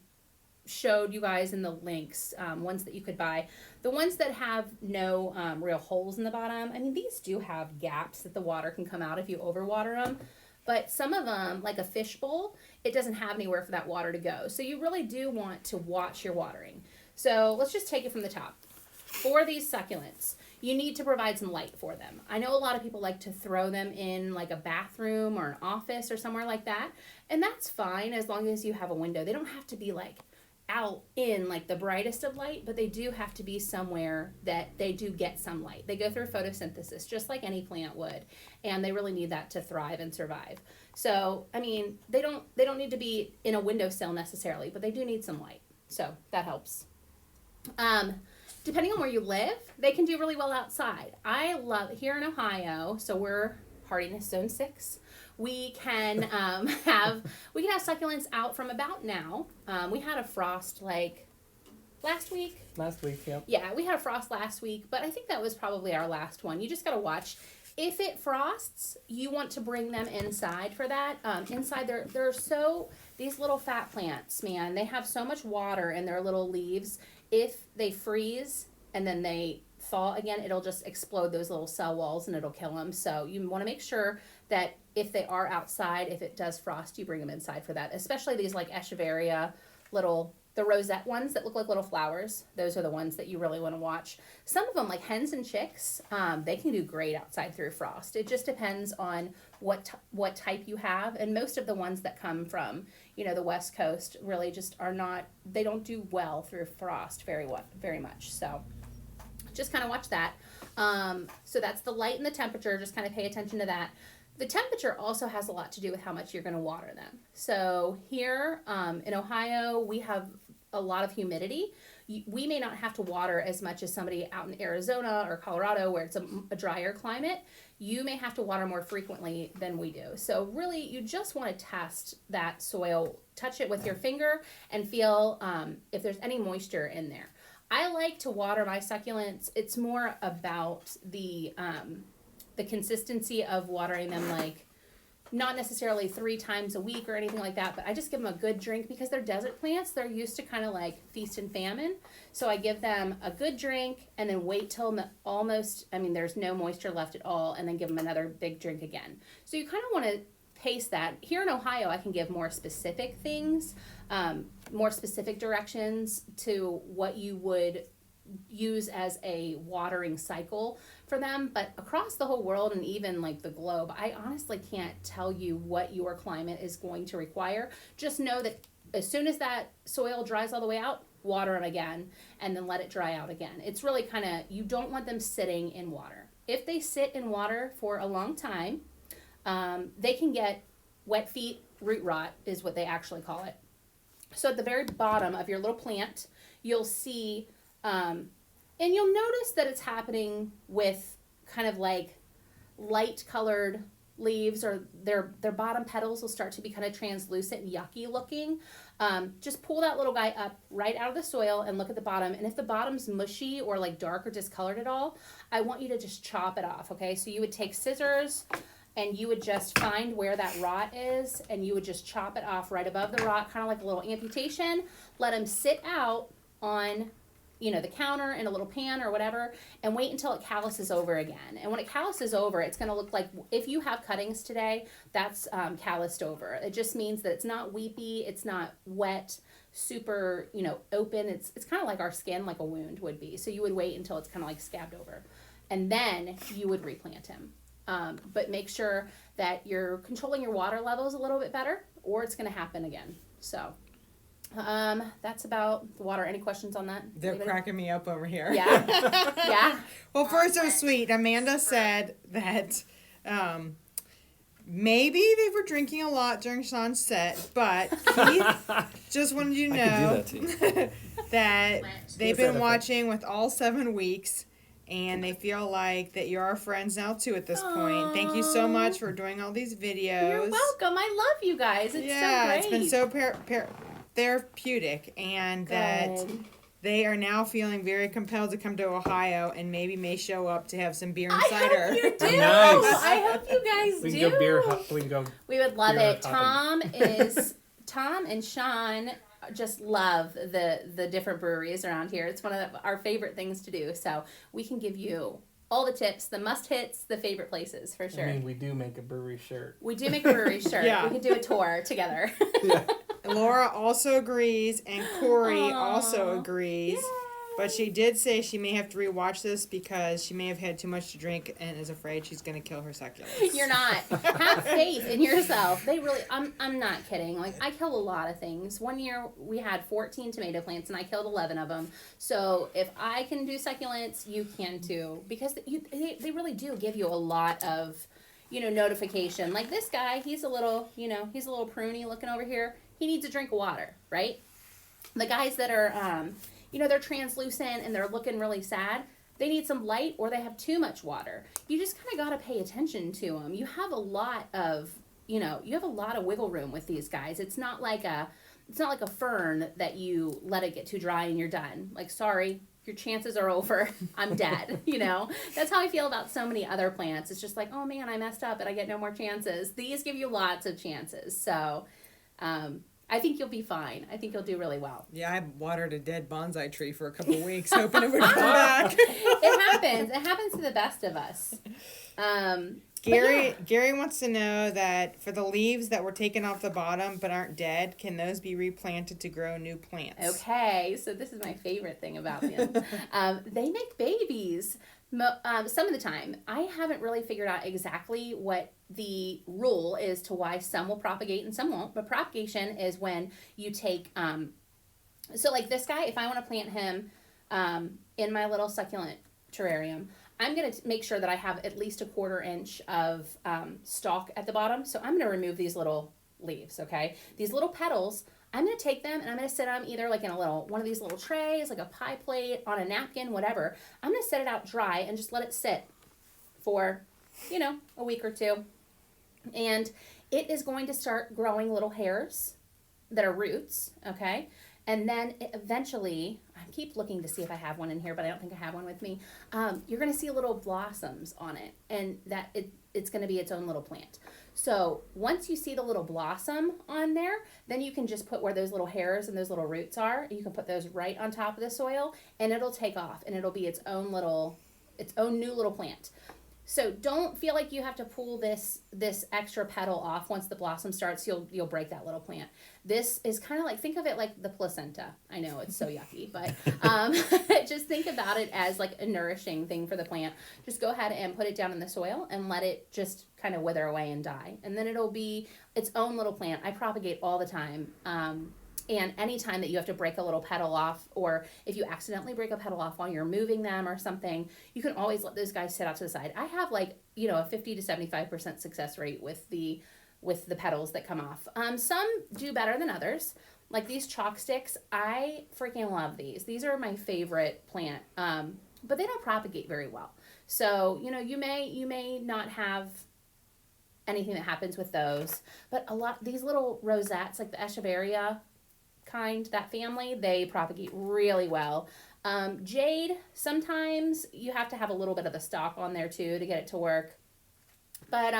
showed you guys in the links, ones that you could buy. The ones that have no real holes in the bottom, I mean, these do have gaps that the water can come out if you overwater them. But some of them, like a fishbowl, it doesn't have anywhere for that water to go. So you really do want to watch your watering. So let's just take it from the top. For these succulents, you need to provide some light for them. I know a lot of people like to throw them in a bathroom or an office or somewhere like that. And that's fine as long as you have a window. They don't have to be out in the brightest of light, but they do have to be somewhere that they do get some light. They go through photosynthesis just like any plant would, and they really need that to thrive and survive. So, I mean, they don't need to be in a windowsill necessarily, but they do need some light. So that helps. Depending on where you live, they can do really well outside. I love here in Ohio, so we're hardiness zone 6. We can have succulents out from about now. We had a frost last week. Last week, yeah. Yeah, we had a frost last week, but I think that was probably our last one. You just got to watch. If it frosts, you want to bring them inside for that. Inside, these little fat plants, man, they have so much water in their little leaves. If they freeze and then they thaw again, it'll just explode those little cell walls and it'll kill them. So you want to make sure that if they are outside, if it does frost, you bring them inside for that. Especially these echeveria, the rosette ones that look like little flowers. Those are the ones that you really want to watch. Some of them, like hens and chicks, they can do great outside through frost. It just depends on what type you have. And most of the ones that come from, the West Coast really just they don't do well through frost very much. So just kind of watch that. So that's the light and the temperature. Just kind of pay attention to that. The temperature also has a lot to do with how much you're going to water them. So here in Ohio, we have a lot of humidity, we may not have to water as much as somebody out in Arizona or Colorado where it's a drier climate. You may have to water more frequently than we do. So really, you just want to test that soil, touch it with your finger, and feel if there's any moisture in there. I like to water my succulents. It's more about the consistency of watering them, like not necessarily 3 times a week or anything like that, but I just give them a good drink because they're desert plants. They're used to kind of like feast and famine. So I give them a good drink and then wait till almost, there's no moisture left at all, and then give them another big drink again. So you kind of want to pace that. Here in Ohio, I can give more specific things, more specific directions to what you would use as a watering cycle for them. But across the whole world and even like the globe, I honestly can't tell you what your climate is going to require. Just know that as soon as that soil dries all the way out, water them again and then let it dry out again. It's really kind of, you don't want them sitting in water. If they sit in water for a long time, they can get wet feet, root rot is what they actually call it. So at the very bottom of your little plant, you'll see, and you'll notice that it's happening with kind of like light colored leaves, or their bottom petals will start to be kind of translucent and yucky looking. Just pull that little guy up right out of the soil and look at the bottom. And if the bottom's mushy or like dark or discolored at all, I want you to just chop it off, okay? So you would take scissors and you would just find where that rot is, and you would just chop it off right above the rot, kind of like a little amputation. Let them sit out on, the counter in a little pan or whatever, and wait until it calluses over again. And when it calluses over, it's going to look like, if you have cuttings today, that's calloused over. It just means that it's not weepy, it's not wet, super, open. It's kind of like our skin, like a wound would be. So you would wait until it's kind of like scabbed over, and then you would replant him. But make sure that you're controlling your water levels a little bit better, or it's going to happen again. So that's about the water. Any questions on that? They're Anybody? cracking me up over here. Yeah. Yeah. Well, first it was sweet. Amanda said that maybe they were drinking a lot during Shawn's set, but Keith just wanted you to know that they've been watching with all 7 weeks, and they feel like that you're our friends now too at this point. Thank you so much for doing all these videos. You're welcome. I love you guys. It's so great. It's been so therapeutic, and that they are now feeling very compelled to come to Ohio and maybe may show up to have some beer and cider. I hope you do. Nice. I hope you guys We do. can go beer. We can go. We would love beer it. hopping. Tom and Shawn just love the different breweries around here. It's one of our favorite things to do. So we can give you all the tips, the must-hits, the favorite places, for sure. We do make a brewery shirt. We do make a brewery shirt. Yeah. We can do a tour together. Yeah. Laura also agrees, and Corey Aww. also agrees. Yay. But she did say she may have to rewatch this because she may have had too much to drink and is afraid she's going to kill her succulents. You're not. Have faith in yourself. They really, I'm not kidding. Like, I kill a lot of things. One year we had 14 tomato plants and I killed 11 of them. So if I can do succulents, you can too. Because they really do give you a lot of, notification. Like this guy, he's a little pruny looking over here. He needs a drink of water, right? The guys that are, they're translucent and they're looking really sad, they need some light or they have too much water. You just kind of got to pay attention to them. You have a lot of, wiggle room with these guys. It's not like a fern that you let it get too dry and you're done. Like, sorry, your chances are over. I'm dead. That's how I feel about so many other plants. It's just like, oh man, I messed up and I get no more chances. These give you lots of chances. So, I think you'll be fine. I think you'll do really well. Yeah, I watered a dead bonsai tree for a couple of weeks, hoping it would come back. It happens. It happens to the best of us. Gary wants to know that for the leaves that were taken off the bottom but aren't dead, can those be replanted to grow new plants? Okay, so this is my favorite thing about them. They make babies. Some of the time. I haven't really figured out exactly what the rule is to why some will propagate and some won't. But propagation is when you take, so like this guy, if I want to plant him in my little succulent terrarium, I'm going to make sure that I have at least a 1/4 inch of stalk at the bottom. So I'm going to remove these little leaves, okay? These little petals, I'm going to take them and I'm going to sit them either like in a little, one of these little trays, like a pie plate, on a napkin, whatever. I'm going to set it out dry and just let it sit for, a week or two. And it is going to start growing little hairs that are roots, okay? And then eventually, I keep looking to see if I have one in here, but I don't think I have one with me. You're going to see little blossoms on it, and that it's going to be its own little plant. So once you see the little blossom on there, then you can just put where those little hairs and those little roots are. You can put those right on top of the soil, and it'll take off, and it'll be its own new little plant. So don't feel like you have to pull this extra petal off. Once the blossom starts, you'll break that little plant. This is kind of like, think of it like the placenta. I know it's so yucky, but just think about it as like a nourishing thing for the plant. Just go ahead and put it down in the soil and let it just kind of wither away and die. And then it'll be its own little plant. I propagate all the time. And anytime that you have to break a little petal off, or if you accidentally break a petal off while you're moving them or something, you can always let those guys sit out to the side. I have a 50 to 75% success rate with the petals that come off. Some do better than others. Like these chalk sticks, I freaking love these. These are my favorite plant, but they don't propagate very well. So, you may not have anything that happens with those, but these little rosettes, like the echeveria kind, that family, they propagate really well. Jade, sometimes you have to have a little bit of the stalk on there too to get it to work. But,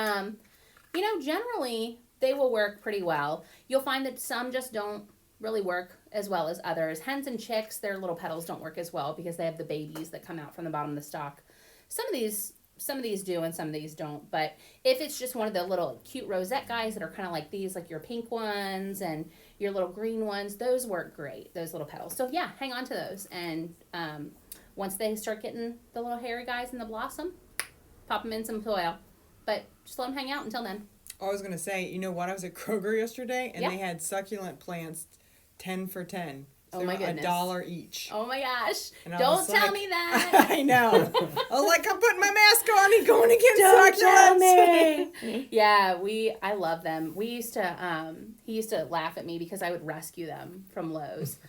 generally they will work pretty well. You'll find that some just don't really work as well as others. Hens and chicks, their little petals don't work as well because they have the babies that come out from the bottom of the stalk. Some of these do and some of these don't, but if it's just one of the little cute rosette guys that are kind of like these, like your pink ones and your little green ones, those work great, those little petals. So yeah, hang on to those, and once they start getting the little hairy guys in the blossom, pop them in some soil, but just let them hang out until then. I was going to say, I was at Kroger yesterday, and they had succulent plants 10 for 10. So oh my goodness. $1 each. Oh my gosh. And Don't tell me that. I know. I was like, I'm putting my mask on and going against Don't tell succulents. me. Yeah, I love them. We used to, he used to laugh at me because I would rescue them from Lowe's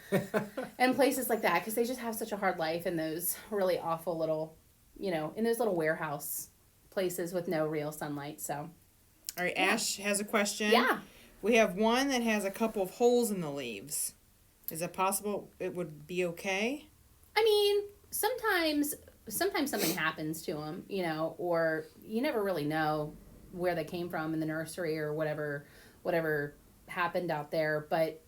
and places like that because they just have such a hard life in those really awful little, in those little warehouse places with no real sunlight. So. All right, Ash has a question. Yeah. We have one that has a couple of holes in the leaves. Is it possible it would be okay? I mean, sometimes something happens to them, or you never really know where they came from in the nursery or whatever happened out there. But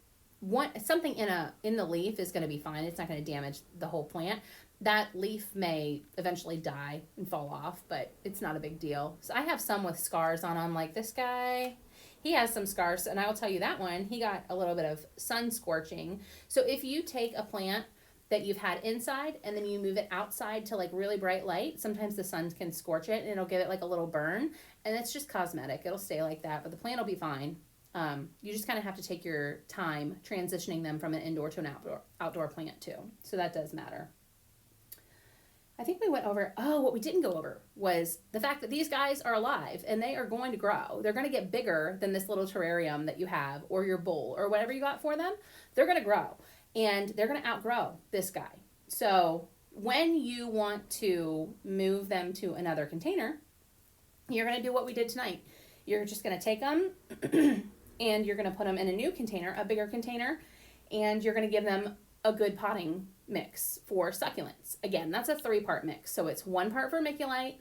something in the leaf is going to be fine. It's not going to damage the whole plant. That leaf may eventually die and fall off, but it's not a big deal. So I have some with scars on them, like this guy. He has some scars, and I will tell you that one, he got a little bit of sun scorching. So if you take a plant that you've had inside and then you move it outside to like really bright light, sometimes the sun can scorch it and it'll give it like a little burn, and it's just cosmetic. It'll stay like that, but the plant will be fine. You just kind of have to take your time transitioning them from an indoor to an outdoor plant too. So that does matter. I think we went over, what we didn't go over was the fact that these guys are alive and they are going to grow. They're going to get bigger than this little terrarium that you have or your bowl or whatever you got for them. They're going to grow and they're going to outgrow this guy. So when you want to move them to another container, you're going to do what we did tonight. You're just going to take them and you're going to put them in a new container, a bigger container, and you're going to give them a good potting mix for succulents. Again, that's a 3-part mix. So it's 1 part vermiculite,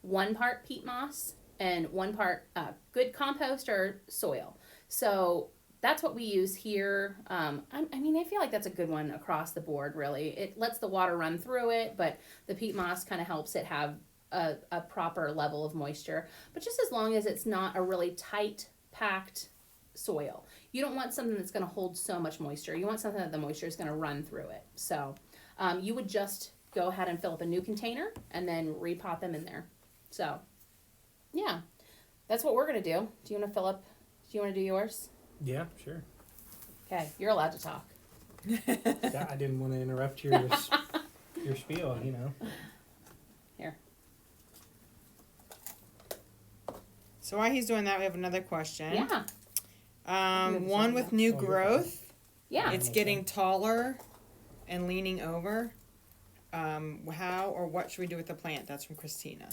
1 part peat moss, and 1 part good compost or soil. So that's what we use here. I feel like that's a good one across the board, really. It lets the water run through it, but the peat moss kind of helps it have a proper level of moisture. But just as long as it's not a really tight, packed soil. You don't want something that's going to hold so much moisture. You want something that the moisture is going to run through it. So you would just go ahead and fill up a new container and then repot them in there. So yeah, that's what we're going to do. Do you want to do yours? Yeah, sure. Okay, you're allowed to talk. Yeah, I didn't want to interrupt your spiel, Here. So while he's doing that, we have another question. Yeah. One with new growth. Yeah. It's getting taller and leaning over. How or what should we do with the plant? That's from Christina.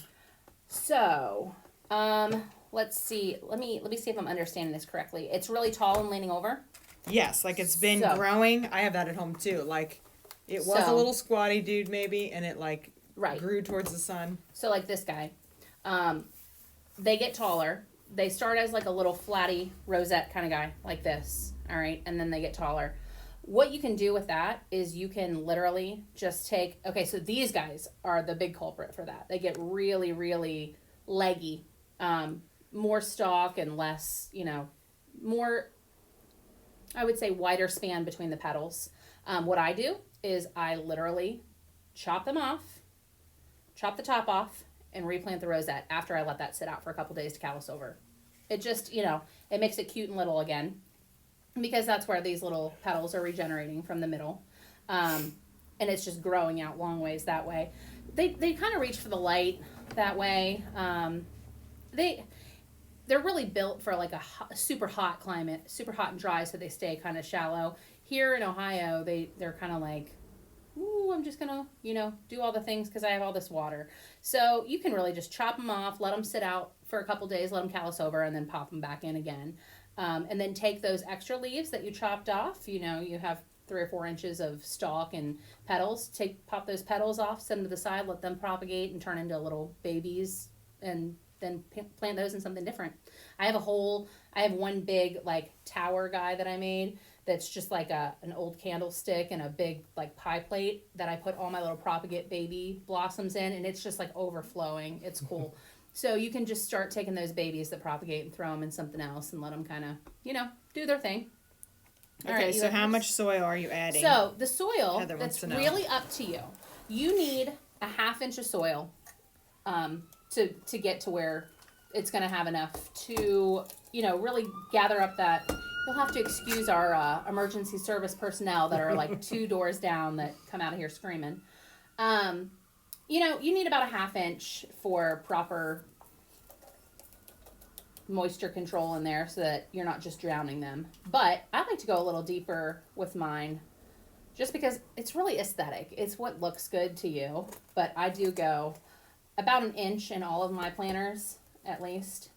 So, let's see. Let me see if I'm understanding this correctly. It's really tall and leaning over. Yes, like it's been growing. I have that at home too. Like it was a little squatty dude maybe, and it like grew towards the sun. So like this guy, they get taller. They start as like a little flatty rosette kind of guy like this. All right, and then they get taller. What you can do with that is you can literally just take, okay, so these guys are the big culprit for that. They get really, really leggy, more stalk and less, more, I would say, wider span between the petals. What I do is I literally chop them off, chop the top off, and replant the rosette after I let that sit out for a couple days to callus over. It just, it makes it cute and little again, because that's where these little petals are regenerating from the middle. And it's just growing out long ways that way. They kind of reach for the light that way. They're really built for like a super hot climate, super hot and dry, so they stay kind of shallow. Here in Ohio, they're kind of like, ooh, I'm just gonna, do all the things because I have all this water. So you can really just chop them off, let them sit out for a couple days, let them callus over, and then pop them back in again. And then take those extra leaves that you chopped off. You have 3 or 4 inches of stalk and petals. Pop those petals off, set them to the side, let them propagate and turn into little babies, and then plant those in something different. I have one big like tower guy that I made that's just like an old candlestick and a big like pie plate that I put all my little propagate baby blossoms in, and it's just like overflowing. It's cool. So you can just start taking those babies that propagate and throw them in something else and let them kind of, do their thing. All Okay, right, so how much soil are you adding? So the soil, Heather wants that's to know. really up to you. You need a 1/2 inch of soil to get to where it's going to have enough to, really gather up that. You'll have to excuse our emergency service personnel that are like 2 doors down that come out of here screaming. You need about a 1/2 inch for proper moisture control in there so that you're not just drowning them. But I like to go a little deeper with mine just because it's really aesthetic. It's what looks good to you. But I do go about 1 inch in all of my planters at least.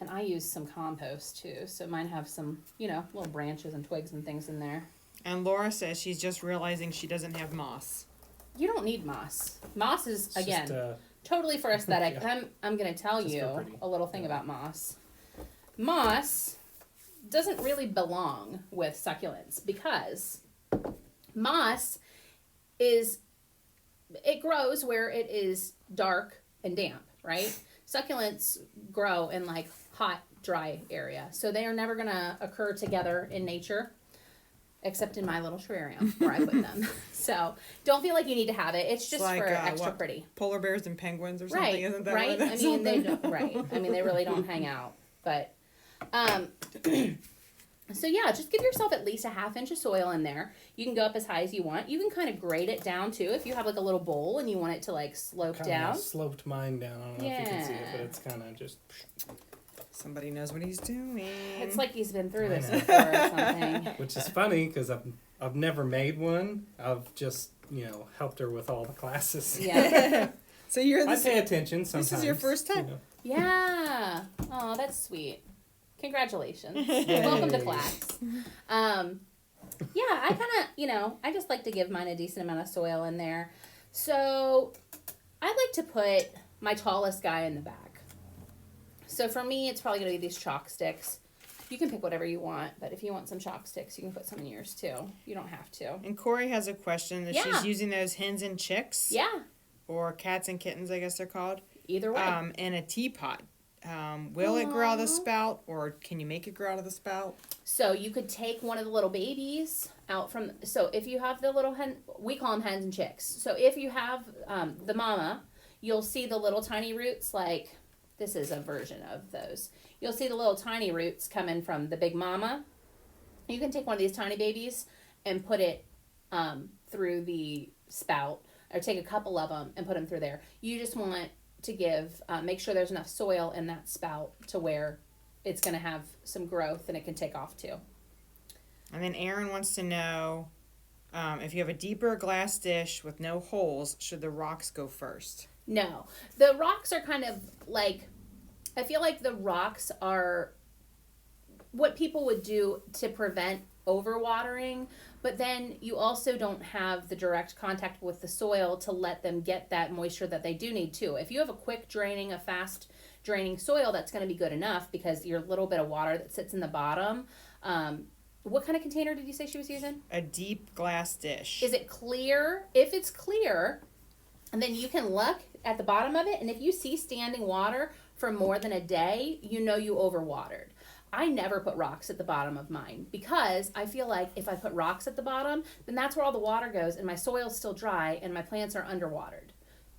And I use some compost too. So mine have some, little branches and twigs and things in there. And Laura says she's just realizing she doesn't have moss. You don't need moss. Moss is, It's again, just, totally for aesthetic. Yeah. I'm going to tell Just you for pretty. a little thing about moss. Moss doesn't really belong with succulents because moss it grows where it is dark and damp, right? Succulents grow in like hot, dry area. So they are never going to occur together in nature. Except in my little terrarium where I put them. So don't feel like you need to have it. It's just like, for extra what, pretty. Polar bears and penguins or something, Right, isn't that right? what that's I mean, they something? don't, right. I mean, they really don't hang out. But, so yeah, just give yourself at least a 1/2 inch of soil in there. You can go up as high as you want. You can kind of grade it down too. If you have like a little bowl and you want it to like slope Kinda down. sloped mine down. I don't know if you can see it, but Yeah. it's kind of just. Somebody knows what he's doing. It's like he's been through I this know. before or something. Which is funny because I've never made one. I've just helped her with all the classes. Yeah. So you're I the pay attention sometimes. This is your first time. Yeah. Oh, that's sweet. Congratulations. Welcome to class. Yeah, I kind of, I just like to give mine a decent amount of soil in there. So I like to put my tallest guy in the back. So for me, it's probably going to be these chalk sticks. You can pick whatever you want, but if you want some chalk sticks, you can put some in yours too. You don't have to. And Corey has a question that Yeah. she's using those hens and chicks. Yeah, Or cats and kittens, I guess they're called. either way. In a teapot. Will it grow out of the Aw. spout, or can you make it grow out of the spout? So you could take one of the little babies out from, so if you have the little hen, we call them hens and chicks. So if you have the mama, you'll see the little tiny roots, like this is a version of those. You'll see the little tiny roots coming from the big mama. You can take one of these tiny babies and put it through the spout, or take a couple of them and put them through there. You just want to make sure there's enough soil in that spout to where it's going to have some growth and it can take off too. And then Aaron wants to know, if you have a deeper glass dish with no holes, should the rocks go first? No. The rocks are kind of like, I feel like the rocks are what people would do to prevent overwatering, but then you also don't have the direct contact with the soil to let them get that moisture that they do need too. If you have a quick draining, a fast draining soil, that's going to be good enough because your little bit of water that sits in the bottom. What kind of container did you say she was using? A deep glass dish. Is it clear? If it's clear, and then you can look at the bottom of it, and if you see standing water for more than a day, you know you overwatered. I never put rocks at the bottom of mine because I feel like if I put rocks at the bottom, then that's where all the water goes and my soil's still dry and my plants are underwatered.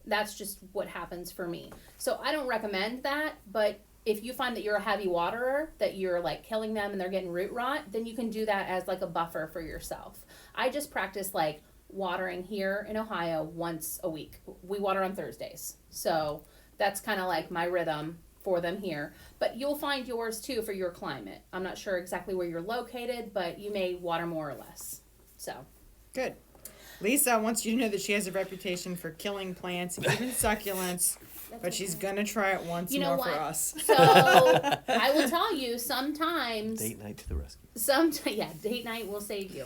That's just what happens for me. So I don't recommend that, but if you find that you're a heavy waterer, that you're like killing them and they're getting root rot, then you can do that as like a buffer for yourself. I just practice like watering here in Ohio once a week. We water on Thursdays. So that's kind of like my rhythm for them here. But you'll find yours too for your climate. I'm not sure exactly where you're located, but you may water more or less. So Good. Lisa wants you to know that she has a reputation for killing plants, even succulents, but she's going to try it once more for us. So I will tell you, sometimes Date night to the rescue. Date night will save you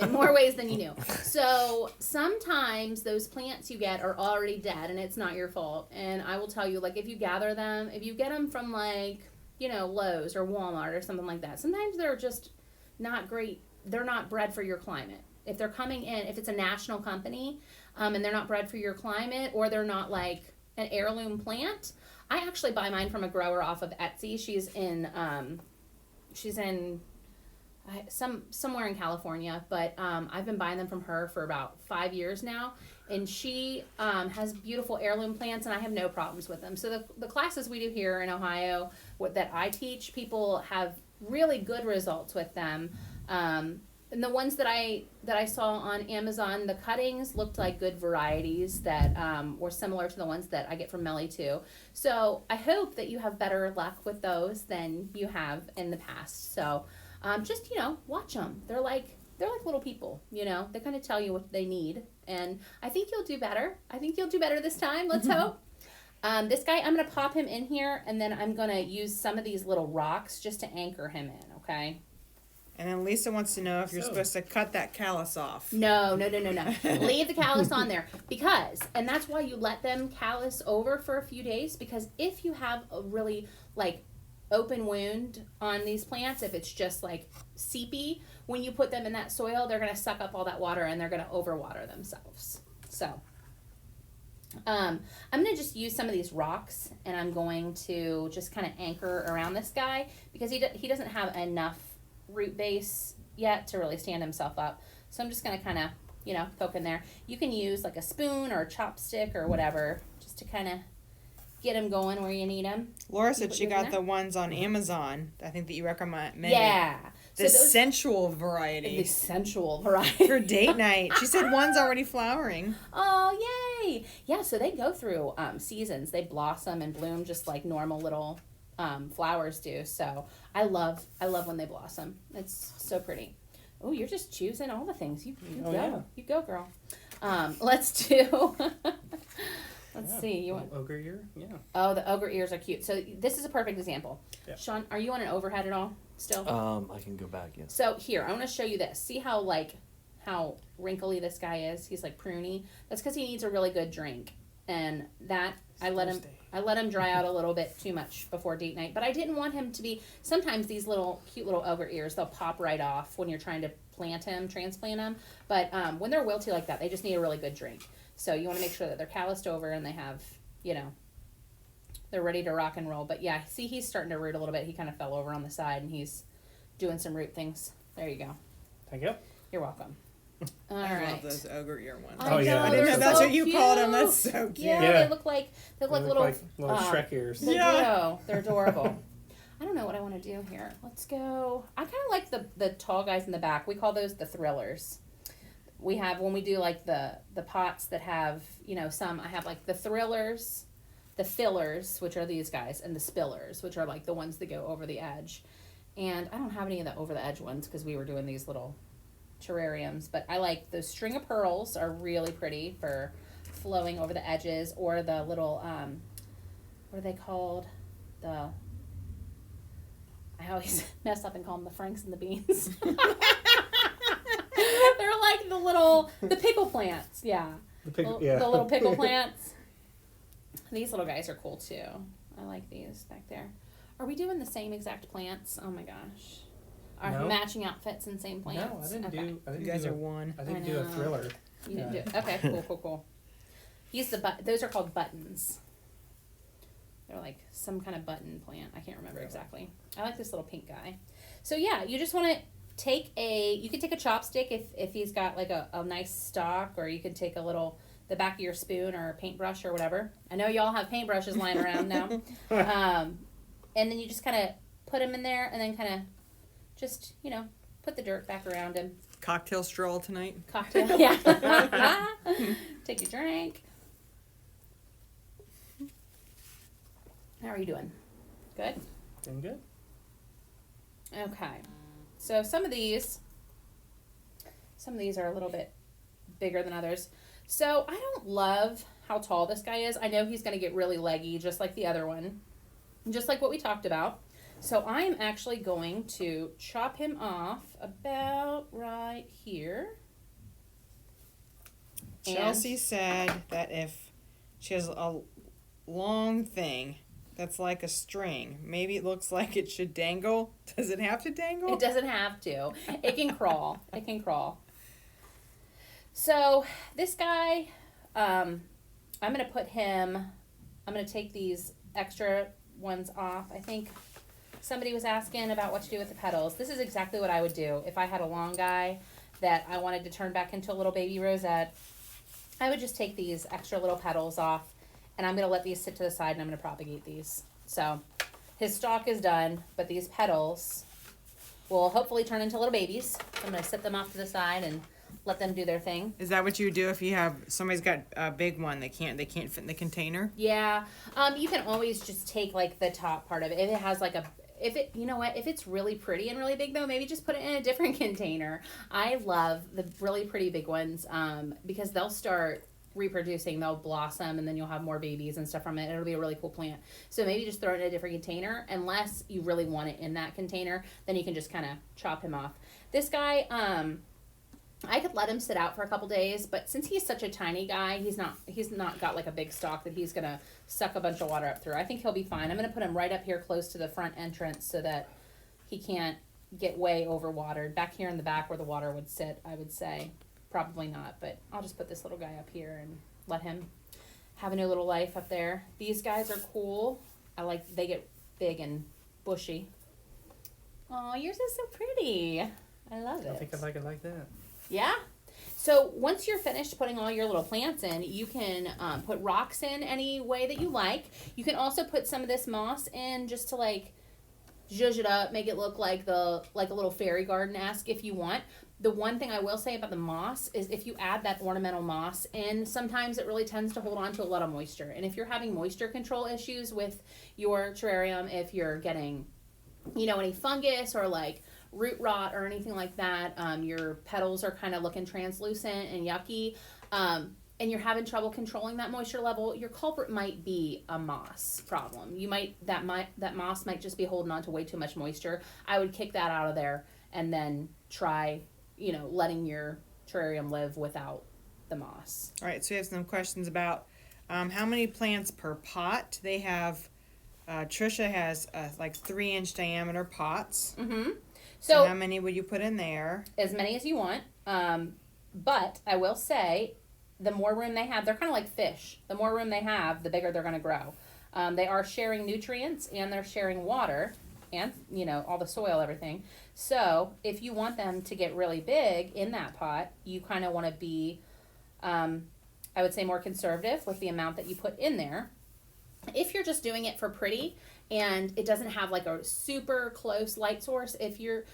in more ways than you knew. So sometimes those plants you get are already dead and it's not your fault. And I will tell you, like, if you gather them, if you get them from like, Lowe's or Walmart or something like that, sometimes they're just not great. They're not bred for your climate. If they're coming in, if it's a national company and they're not bred for your climate, or they're not like an heirloom plant, I actually buy mine from a grower off of Etsy. She's in somewhere in California, but I've been buying them from her for about 5 years now, and she has beautiful heirloom plants, and I have no problems with them. So the classes we do here in Ohio that I teach, people have really good results with them. And the ones that I saw on Amazon, the cuttings looked like good varieties that were similar to the ones that I get from Melly too. So I hope that you have better luck with those than you have in the past. So just, watch them. They're like little people, they kind of tell you what they need. And I think you'll do better. I think you'll do better this time. Let's hope. This guy, I'm going to pop him in here, and then I'm going to use some of these little rocks just to anchor him in, okay? And then Lisa wants to know if you're supposed to cut that callus off. No. Leave the callus on there and that's why you let them callus over for a few days, because if you have a really like open wound on these plants, if it's just like seepy, when you put them in that soil, they're going to suck up all that water and they're going to overwater themselves. So I'm going to just use some of these rocks, and I'm going to just kind of anchor around this guy because he doesn't have enough root base yet to really stand himself up. So I'm just going to kind of, poke in there. You can use like a spoon or a chopstick or whatever just to kind of get him going where you need him. Laura said she got the ones on Amazon, I think, that you recommend. Yeah. The sensual variety. The sensual variety. For date night. She said one's already flowering. Oh, yay. Yeah, so they go through seasons. They blossom and bloom just like normal little flowers do. So I love when they blossom. It's so pretty. Oh, you're just choosing all the things. You go. Yeah. You go, girl. Let's do let's see. You want ogre ear? Yeah. Oh, the ogre ears are cute. So this is a perfect example. Yeah. Sean, are you on an overhead at all still? I can go back, yes. So here, I want to show you this. See how wrinkly this guy is? He's like pruny. That's because he needs a really good drink. And that I let him dry out a little bit too much before date night. But I didn't want him to be, sometimes these cute little ogre ears, they'll pop right off when you're trying to transplant them. But when they're wilty like that, they just need a really good drink. So you want to make sure that they're calloused over and they have, they're ready to rock and roll. But yeah, see, he's starting to root a little bit. He kind of fell over on the side and he's doing some root things. There you go. Thank you. You're welcome. All I right. love those ogre ear ones. Oh, yeah. I didn't know that's what you called them. That's cute. so cute. Yeah, Yeah. they look like little Shrek ears. They Yeah. do. They're adorable. I don't know what I want to do here. Let's go. I kind of like the tall guys in the back. We call those the thrillers. We have, when we do like the pots that have, some, I have like the thrillers, the fillers, which are these guys, and the spillers, which are like the ones that go over the edge. And I don't have any of the over the edge ones because we were doing these little terrariums, but I like those string of pearls are really pretty for flowing over the edges, or the little, what are they called? I always mess up and call them the Franks and the Beans. They're like the pickle plants, yeah. The little pickle plants. These little guys are cool too. I like these back there. Are we doing the same exact plants? Oh my gosh. Are No. matching outfits and same plants? No, I didn't Okay. do. I didn't You guys do are one. I didn't I do a know. thriller. You didn't do it. Okay, cool. Use those are called buttons. They're like some kind of button plant. I can't remember exactly. I like this little pink guy. So yeah, you just want to you could take a chopstick if he's got like a nice stalk, or you could take the back of your spoon or a paintbrush or whatever. I know y'all have paintbrushes lying around now. And then you just kind of put him in there, and then kind of just, put the dirt back around him. Cocktail stroll tonight. Cocktail, yeah. Take your drink. How are you doing? Good? Doing good. Okay. So some of these are a little bit bigger than others. So I don't love how tall this guy is. I know he's going to get really leggy, just like the other one. Just like what we talked about. So I'm actually going to chop him off about right here. Chelsea said that if she has a long thing that's like a string, maybe it looks like it should dangle. Does it have to dangle? It doesn't have to. It can crawl. It can crawl. So this guy, I'm going to take these extra ones off. I think somebody was asking about what to do with the petals. This is exactly what I would do if I had a long guy that I wanted to turn back into a little baby rosette. I would just take these extra little petals off, and I'm going to let these sit to the side, and I'm going to propagate these. So his stalk is done, but these petals will hopefully turn into little babies. I'm going to set them off to the side and let them do their thing. Is that what you do if you have somebody's got a big one they can't fit in the container? Yeah. You can always just take like the top part of it. If it has if it's really pretty and really big though, maybe just put it in a different container. I love the really pretty big ones because they'll start reproducing, they'll blossom, and then you'll have more babies and stuff from it. It'll be a really cool plant. So maybe just throw it in a different container. Unless you really want it in that container, then you can just kind of chop him off. This guy, I could let him sit out for a couple days, but since he's such a tiny guy, he's not got like a big stalk that he's gonna suck a bunch of water up through. I think he'll be fine. I'm gonna put him right up here close to the front entrance so that he can't get way overwatered. Back here in the back where the water would sit, I would say. Probably not, but I'll just put this little guy up here and let him have a new little life up there. These guys are cool. They get big and bushy. Oh, yours is so pretty. I love it. I think I like it like that. Yeah. So once you're finished putting all your little plants in, you can put rocks in any way that you like. You can also put some of this moss in just to like zhuzh it up, make it look like a little fairy garden-esque if you want. The one thing I will say about the moss is if you add that ornamental moss in, sometimes it really tends to hold on to a lot of moisture. And if you're having moisture control issues with your terrarium, if you're getting, any fungus or like root rot or anything like that, your petals are kind of looking translucent and yucky, and you're having trouble controlling that moisture level, your culprit might be a moss problem. That moss might just be holding on to way too much moisture. I would kick that out of there and then try letting your terrarium live without the moss. All right, so we have some questions about how many plants per pot. They have, Trisha has like 3-inch diameter pots. Mm-hmm. So how many would you put in there? As many as you want. But I will say, the more room they have, they're kind of like fish. The more room they have, the bigger they're going to grow. They are sharing nutrients and they're sharing water and, all the soil, everything. So if you want them to get really big in that pot, you kind of want to be, I would say, more conservative with the amount that you put in there. If you're just doing it for pretty and it doesn't have like a super close light source, if you're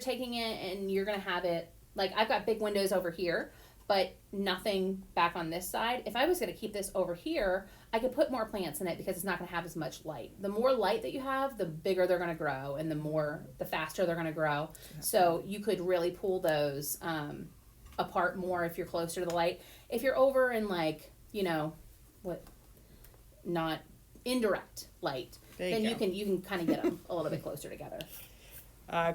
taking it and you're going to have it, like I've got big windows over here, but nothing back on this side. If I was going to keep this over here, I could put more plants in it because it's not going to have as much light. The more light that you have, the bigger they're going to grow, and the faster they're going to grow. So you could really pull those apart more if you're closer to the light. If you're over in not indirect light, then you can kind of get them a little bit closer together.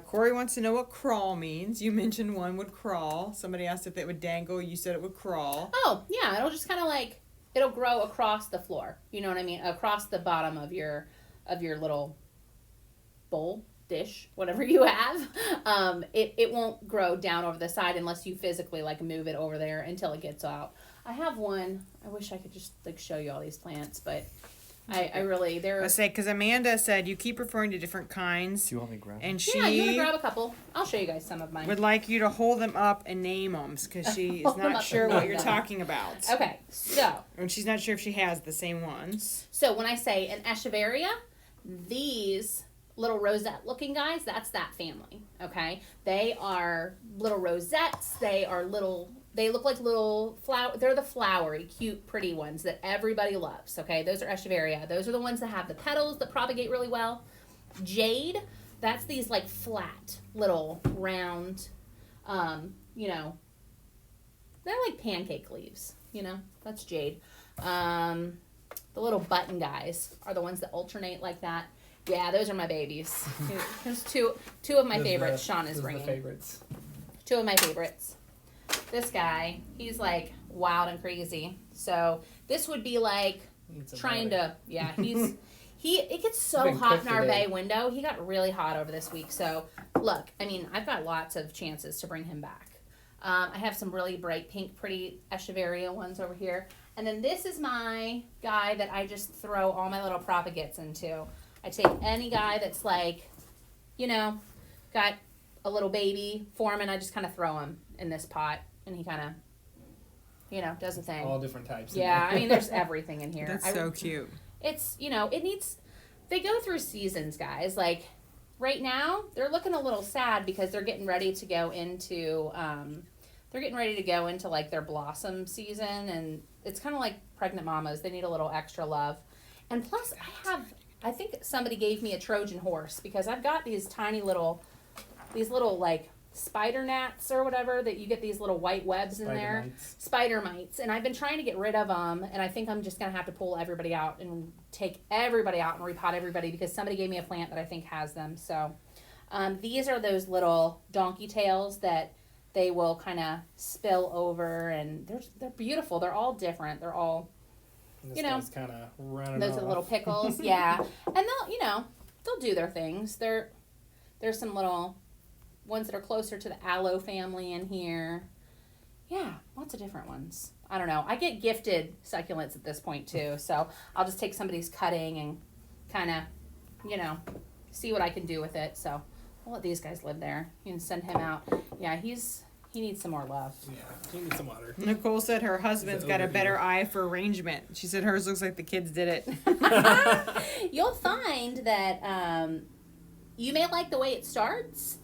Corey wants to know what crawl means. You mentioned one would crawl. Somebody asked if it would dangle. You said it would crawl. Oh, yeah. It'll just kind of it'll grow across the floor. You know what I mean? Across the bottom of your little bowl, dish, whatever you have. It won't grow down over the side unless you physically move it over there until it gets out. I have one. I wish I could just show you all these plants, but I really, they're... I say, because Amanda said you keep referring to different kinds. Do you want me to grab And Yeah, you want to she grab a couple. I'll show you guys some of mine. would like you to hold them up and name them, because she is Hold them not up sure and what name you're them. talking about. Okay, so And she's not sure if she has the same ones. So when I say an echeveria, these little rosette looking guys, that's that family, okay? They are little rosettes. They look like little flower. They're the flowery, cute, pretty ones that everybody loves, okay? Those are echeveria. Those are the ones that have the petals that propagate really well. Jade, that's these flat, little, round, they're like pancake leaves, that's jade. The little button guys are the ones that alternate like that. Yeah, those are my babies. There's two of my favorites. Shawn is bringing. Favorites. Two of my favorites. This guy, he's wild and crazy. So this would be trying to, it gets so hot in our bay window. He got really hot over this week. So look, I've got lots of chances to bring him back. I have some really bright pink, pretty echeveria ones over here. And then this is my guy that I just throw all my little propagates into. I take any guy that's got a little baby for him, and I just kind of throw him in this pot, and he kind of, does a thing. All different types. Yeah, there's everything in here. That's so cute. It's, they go through seasons, guys. Right now, they're looking a little sad because they're getting ready to go into, their blossom season, and it's kind of like pregnant mamas. They need a little extra love. And plus, I think somebody gave me a Trojan horse because I've got these little spider gnats or whatever that you get these little white webs in there. Spider mites. And I've been trying to get rid of them, and I think I'm just going to have to pull everybody out and take everybody out and repot everybody because somebody gave me a plant that I think has them. So these are those little donkey tails that they will kind of spill over, and they're beautiful. They're all different. They're all... This guy's kind of running those off. are little pickles, yeah. And they'll do their things. There's some little ones that are closer to the aloe family in here. Yeah, lots of different ones. I don't know. I get gifted succulents at this point too, so I'll just take somebody's cutting and kind of, see what I can do with it. So I'll let these guys live there. You can send him out. Yeah, he needs some more love. Yeah, he needs some water. Nicole said her husband's got a better eye for arrangement. She said hers looks like the kids did it. You'll find that you may like the way it starts,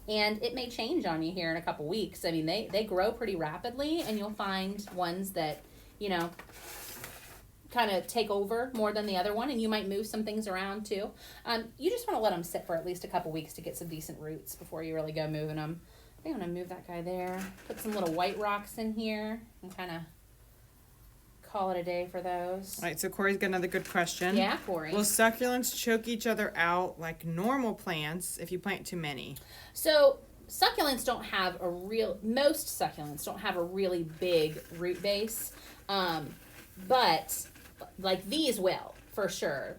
and it may change on you here in a couple weeks. They grow pretty rapidly, and you'll find ones that, kind of take over more than the other one, and you might move some things around too. You just want to let them sit for at least a couple weeks to get some decent roots before you really go moving them. I think I'm going to move that guy there. Put some little white rocks in here and kind of call it a day for those. All right, so Corey's got another good question. Yeah, Corey. Will succulents choke each other out like normal plants if you plant too many? So succulents don't have most succulents don't have a really big root base, but these will, for sure.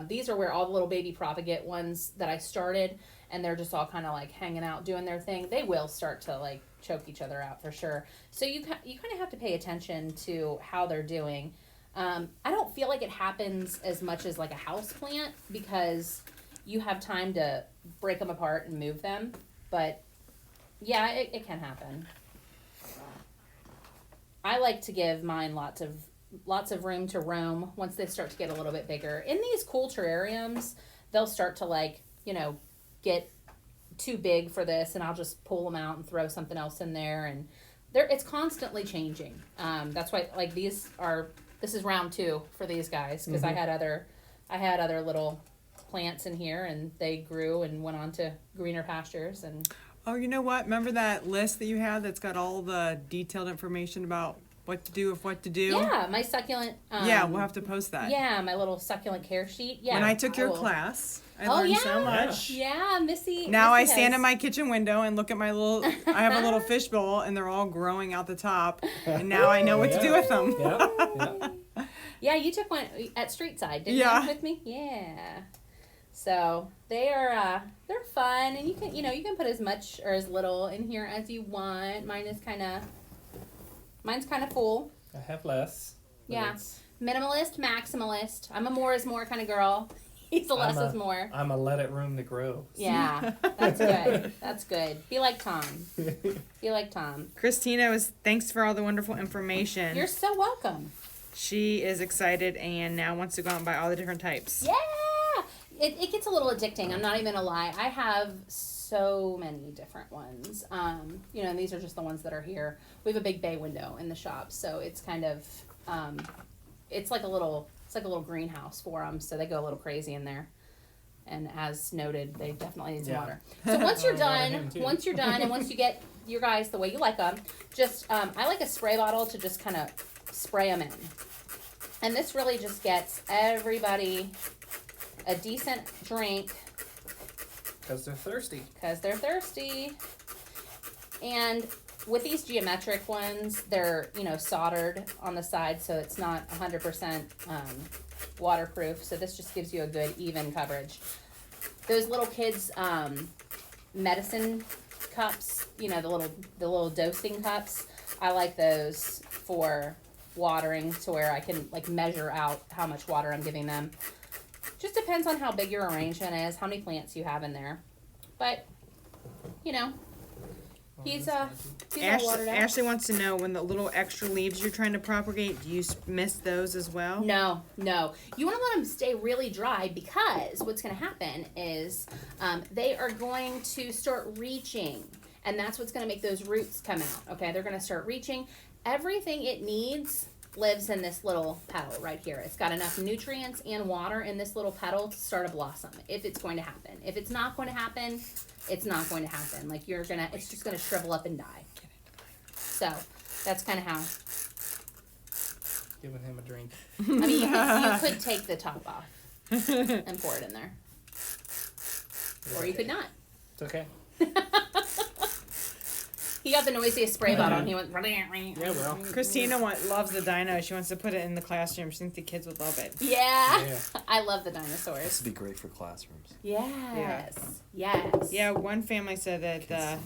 These are where all the little baby propagate ones that I started, and they're just all kind of hanging out doing their thing. They will start to choke each other out for sure. So you kind of have to pay attention to how they're doing. I don't feel like it happens as much as a house plant because you have time to break them apart and move them. But yeah, it can happen. I like to give mine lots of room to roam once they start to get a little bit bigger. In these cool terrariums, they'll start to get too big for this, and I'll just pull them out and throw something else in there and it's constantly changing. That's why like this is round 2 for these guys because I had other little plants in here and they grew and went on to greener pastures and. Oh, you know what? Remember that list that you had that's got all the detailed information about what to do with what to do? Yeah, my succulent. Yeah, we'll have to post that. Yeah, my little succulent care sheet. Yeah. When I took your will. class, I learned so much. Yeah, Missy. Now Missy I stand has- in my kitchen window and look at my little. I have a little fishbowl, and they're all growing out the top. And now I know what to do with them. Yeah. Yeah, you took one at Streetside, didn't Yeah. you, with me? Yeah. So they're fun, and you can put as much or as little in here as you want. Mine's kind of full. I have less. but Yeah. it's- Minimalist, maximalist. I'm a more is more kind of girl. He's a less is more. I'm a let it room to grow. Yeah, that's good. That's good. Be like Tom. Be like Tom. Christina thanks for all the wonderful information. You're so welcome. She is excited and now wants to go out and buy all the different types. Yeah. It gets a little addicting. I'm not even gonna lie. I have so many different ones. And these are just the ones that are here. We have a big bay window in the shop, so it's kind of, it's like a little greenhouse for them. So they go a little crazy in there. And as noted, they definitely need some water. So once you're done, and once you get your guys the way you like them, just I like a spray bottle to just kind of spray them in. And this really just gets everybody a decent drink Because they're thirsty. And with these geometric ones, they're soldered on the side, so it's not 100% waterproof. So this just gives you a good even coverage. Those little kids medicine cups, the little dosing cups, I like those for watering to where I can like measure out how much water I'm giving them. Just depends on how big your arrangement is, how many plants you have in there. But, he's all watered out. Ashley wants to know, when the little extra leaves you're trying to propagate, do you miss those as well? No. You want to let them stay really dry because what's going to happen is they are going to start reaching. And that's what's going to make those roots come out. Okay, they're going to start reaching. Everything it needs lives in this little petal right here. It's got enough nutrients and water in this little petal to start a blossom if it's going to happen. If it's not going to happen, it's not going to happen. Like it's just going to shrivel up and die. So that's kind of how. Giving him a drink. I mean, you could take the top off and pour it in there. Or you could not. It's okay. He got the noisiest spray bottle and he went. Yeah, well. Christina loves the dino. She wants to put it in the classroom. She thinks the kids would love it. Yeah. Yeah. I love the dinosaurs. This would be great for classrooms. Yes. Yeah, one family said that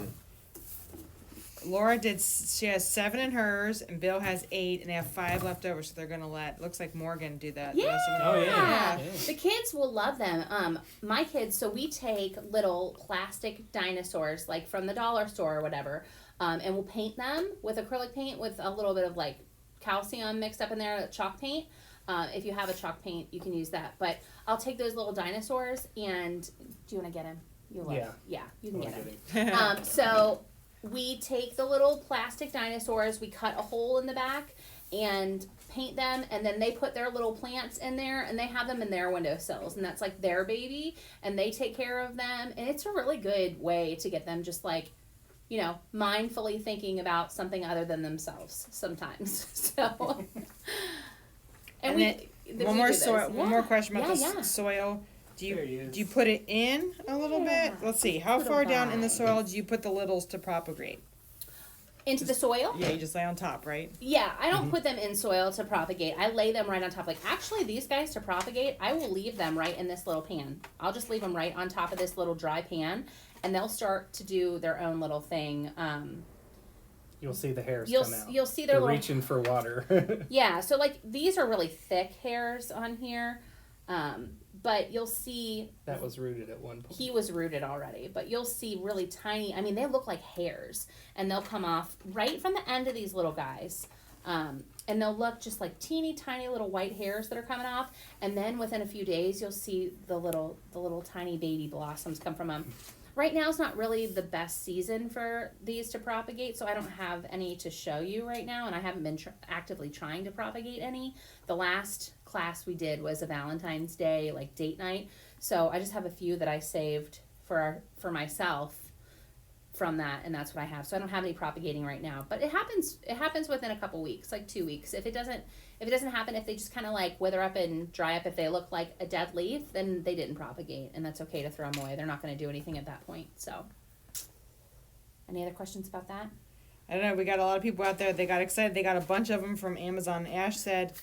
Laura she has 7 in hers, and Bill has 8, and they have 5 left over, so they're going to looks like Morgan do that. Yeah. Oh, yeah. The kids will love them. My kids, so we take little plastic dinosaurs, like from the dollar store or whatever, and we'll paint them with acrylic paint with a little bit of like calcium mixed up in there, chalk paint. If you have a chalk paint, you can use that. But I'll take those little dinosaurs and, do you want to get him? You love Yeah. Yeah, you can get him. So we take the little plastic dinosaurs, we cut a hole in the back and paint them, and then they put their little plants in there and they have them in their windowsills, and that's like their baby, and they take care of them, and it's a really good way to get them just like, mindfully thinking about something other than themselves sometimes. So and one more question about the soil. Do There he is. you put it in a little bit? Let's see. How Put 'em far down in the back. soil do you put the littles to propagate? into the soil. Yeah, you just lay on top, right? Yeah, I don't put them in soil to propagate. I lay them right on top. Like, actually, these guys to propagate, I will leave them right in this little pan. I'll just leave them right on top of this little dry pan, and they'll start to do their own little thing. You'll see the hairs You'll come out. you'll see their They're little reaching for water. yeah. So like these are really thick hairs on here, but you'll see That was rooted at one point. he was rooted already. But you'll see really tiny. I mean, they look like hairs, and they'll come off right from the end of these little guys. And they'll look just like teeny tiny little white hairs that are coming off, and then within a few days you'll see the little tiny baby blossoms come from them. right now is not really the best season for these to propagate, so I don't have any to show you right now, and I haven't been actively trying to propagate any. The last class we did was a Valentine's Day, like, date night, so I just have a few that I saved for myself from that, and that's what I have. So I don't have any propagating right now, but it happens within a couple weeks, like 2 weeks. If it doesn't happen, if they just kind of like wither up and dry up, if they look like a dead leaf, then they didn't propagate, and that's okay to throw them away. They're not going to do anything at that point. So any other questions about that? I don't know. We got a lot of people out there. They got excited. They got a bunch of them from Amazon. Ash said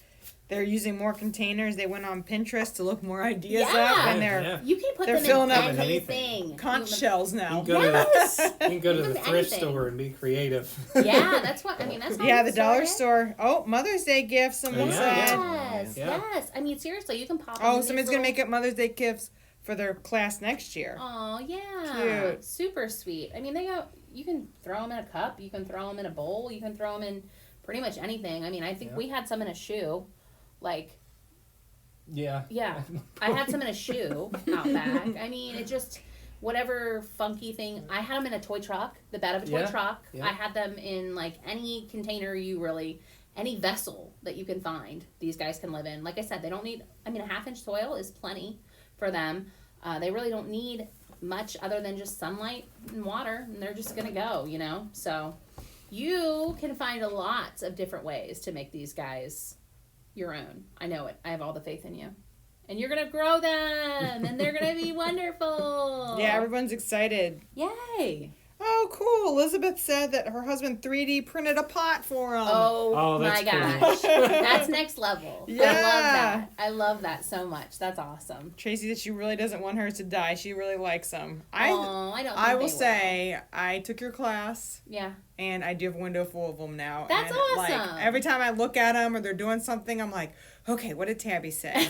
they're using more containers. They went on Pinterest to look more ideas up, and they're You can put They're them filling in up anything. conch shells You now. can go Yes. to the, you can go to Even the thrift anything. store and be creative. Yeah, that's what I mean. That's how Yeah, we the dollar started. store. Oh, Mother's Day gifts. Someone Yeah. said. Yes, Yeah. yes. I mean, seriously, you can pop. Oh, somebody's gonna make up Mother's Day gifts for their class next year. Oh yeah, Cute. super sweet. I mean, you can throw them in a cup. You can throw them in a bowl. You can throw them in pretty much anything. I mean, I think Yeah. we had some in a shoe, like. Yeah. Yeah, I had some in a shoe out back. I mean, it just whatever funky thing. I had them in a toy truck, the bed of a toy Yeah, truck. yeah. I had them in like any container any vessel that you can find. These guys can live in. Like I said, they don't need. I mean, a 1/2 inch soil is plenty for them. They really don't need much other than just sunlight and water, and they're just gonna go. So you can find a lot of different ways to make these guys your own. I know it. I have all the faith in you. And you're going to grow them, and they're going to be wonderful. Yeah, everyone's excited. Yay. Oh, cool. Elizabeth said that her husband 3D printed a pot for him. Oh that's my cool. gosh. That's next level. Yeah. I love that. I love that so much. That's awesome. Tracy said she really doesn't want hers to die. She really likes them. I don't think I they will say, I took your class, Yeah. and I do have a window full of them now. That's and, awesome. Like, every time I look at them or they're doing something, I'm like, okay, what did Tabby say?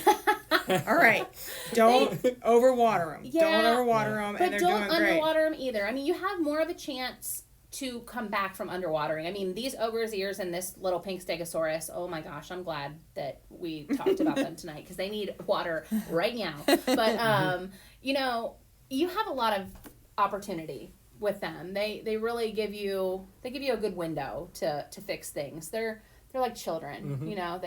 All right, don't overwater them. Yeah, don't overwater them, But and they're don't doing great. underwater them either. I mean, you have more of a chance to come back from underwatering. I mean, these ogre's ears and this little pink stegosaurus, oh my gosh, I'm glad that we talked about them tonight because they need water right now. But, you have a lot of opportunity with them. They really give you a good window to fix things. They're like children, Mhm.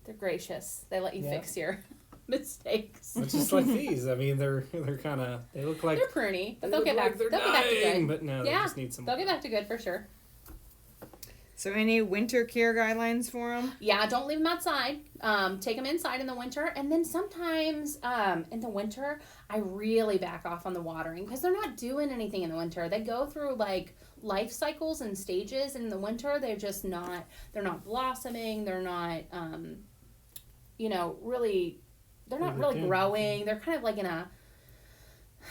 they're gracious. They let you Yeah. fix your mistakes. It's just like these. I mean, they're kind of, they look like They're pruny, but they they'll look get back. like they're They'll get back to dying, good. but no, Yeah, they just need some. They'll get back to good for sure. So any winter care guidelines for them? Yeah, don't leave them outside. Take them inside in the winter, and then sometimes in the winter, I really back off on the watering because they're not doing anything in the winter. They go through like life cycles and stages, and in the winter they're just not. They're not blossoming. They're not, really. They're not really growing. They're kind of like in a.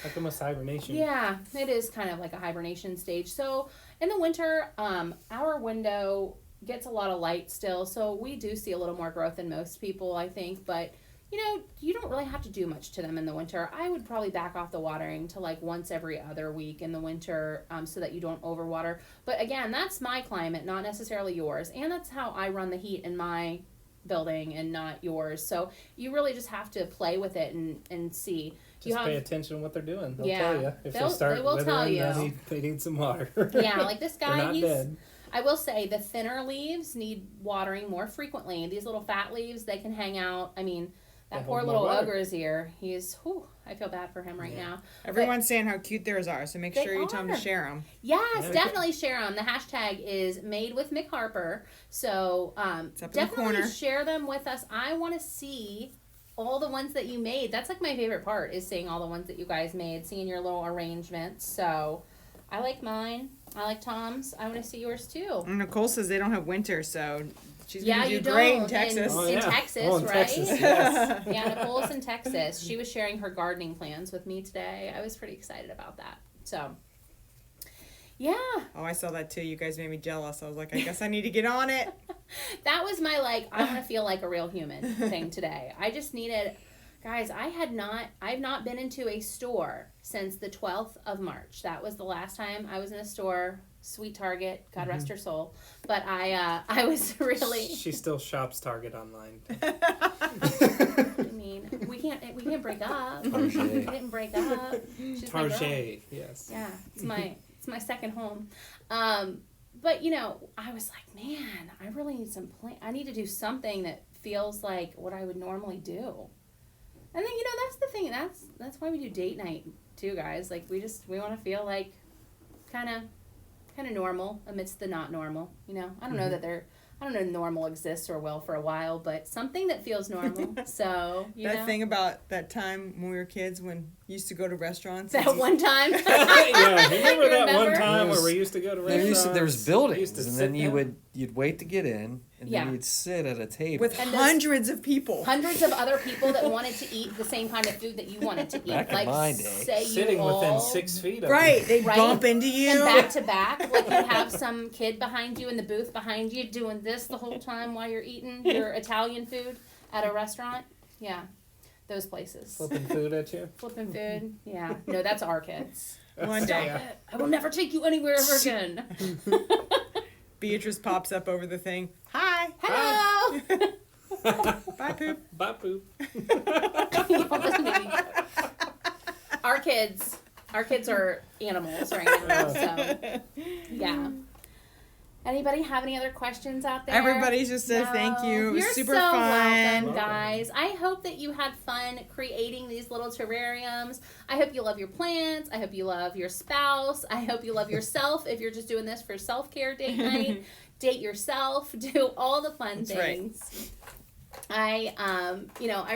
Like almost hibernation. Yeah, it is kind of like a hibernation stage. So in the winter, our window gets a lot of light still, so we do see a little more growth than most people, I think. But you don't really have to do much to them in the winter. I would probably back off the watering to like once every other week in the winter, so that you don't overwater. But again, that's my climate, not necessarily yours, and that's how I run the heat in my building and not yours. So you really just have to play with it and see. Just pay attention to what they're doing. They'll Yeah. tell you if they start They will tell withering. you. They need some water. Yeah, like this They're guy, not he's. dead. I will say the thinner leaves need watering more frequently. These little fat leaves, they can hang out. I mean, They that hold poor more little water. ogre's ear. I feel bad for him right now. Everyone's saying how cute theirs are, so make They sure you tell them are. to share them. Yes, Yeah. definitely share them. The hashtag is made with McHarper. So It's up in the definitely corner. share them with us. I want to see all the ones that you made. That's like my favorite part is seeing all the ones that you guys made, seeing your little arrangements. So I like mine. I like Tom's. I want to see yours too. And Nicole says they don't have winter, so she's Yeah, gonna you do great in don't. Texas. Oh, In yeah. Texas, Oh, in right? Texas, yes. Yeah, Nicole's in Texas. She was sharing her gardening plans with me today. I was pretty excited about that. So, yeah, Oh, I saw that too. You guys made me jealous. I was like, I guess I need to get on it. that was my I want to feel like a real human thing today. I just needed, guys. I've not been into a store since the 12th of March. That was the last time I was in a store. Sweet Target, God rest her soul. But I was really. She still shops Target online. I mean, we can't didn't break up. Target. We didn't break up. She's my girl. Target, yes. Yeah, it's my second home. But you know, I was like, man, I really need some plan. I need to do something that feels like what I would normally do. And then you know, that's the thing. That's why we do date night too, guys. Like we want to feel like kind of normal amidst the not normal. You know, I don't know normal exists or will for a while, but something that feels normal. So that thing about that time when we were kids when you used to go to restaurants. That one time. Yeah, remember that one Remember? time where we used to go to restaurants? There was buildings, and then sit you'd wait to get in, and Yeah. then you'd sit at a table. with And hundreds of people. Hundreds of other people that wanted to eat the same kind of food that you wanted to eat. Back in like my day. say sitting you all, within 6 feet of Right, they Right? bump into you. and back to back, like you have some kid behind you in the booth behind you doing this the whole time while you're eating your Italian food at a restaurant. Yeah, those places. flipping food at you. Flipping food. Yeah, no, that's our kids. One day, Yeah. I will never take you anywhere ever again. Beatrice pops up over the thing. Hi. Hello. Bye, poop. Bye, poop. Y'all just made me- Our kids are animals right now. So yeah. Anybody have any other questions out there? Everybody just says thank you. It was You're super so fun. welcome, guys. I hope that you had fun creating these little terrariums. I hope you love your plants. I hope you love your spouse. I hope you love yourself if you're just doing this for self-care date night. Date yourself. Do all the fun That's right. things. I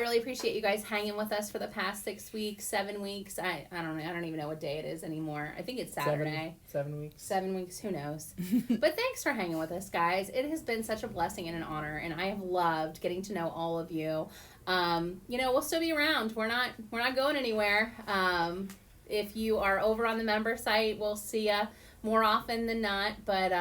really appreciate you guys hanging with us for the past 6 weeks, 7 weeks. I don't even know what day it is anymore. I think it's Saturday. 7 weeks. 7 weeks, who knows? But thanks for hanging with us, guys. It has been such a blessing and an honor, and I have loved getting to know all of you. We'll still be around. We're not going anywhere. If you are over on the member site, we'll see you more often than not. But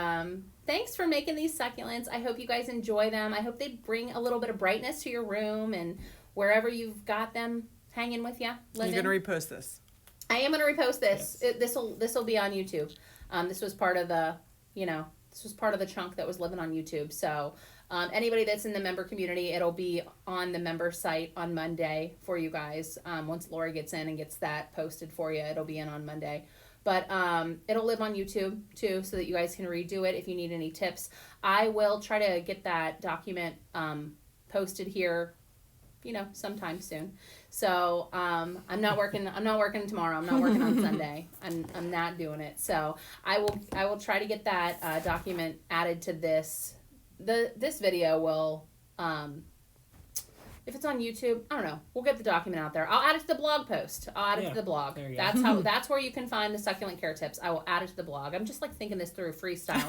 thanks for making these succulents. I hope you guys enjoy them. I hope they bring a little bit of brightness to your room and wherever you've got them hanging with you. You're gonna repost this. I am gonna repost this. Yes. This will be on YouTube. This was part of the chunk that was living on YouTube. So anybody that's in the member community, it'll be on the member site on Monday for you guys. Once Laura gets in and gets that posted for you, it'll be in on Monday. But it'll live on YouTube too, so that you guys can redo it if you need any tips. I will try to get that document posted here, sometime soon. So I'm not working tomorrow. I'm not working on Sunday. I'm not doing it. So I will try to get that document added to this. This video will. If it's on YouTube, I don't know. We'll get the document out there. I'll add it to the blog post. I'll add it to the blog. There you go. That's where you can find the succulent care tips. I will add it to the blog. I'm just thinking this through freestyle.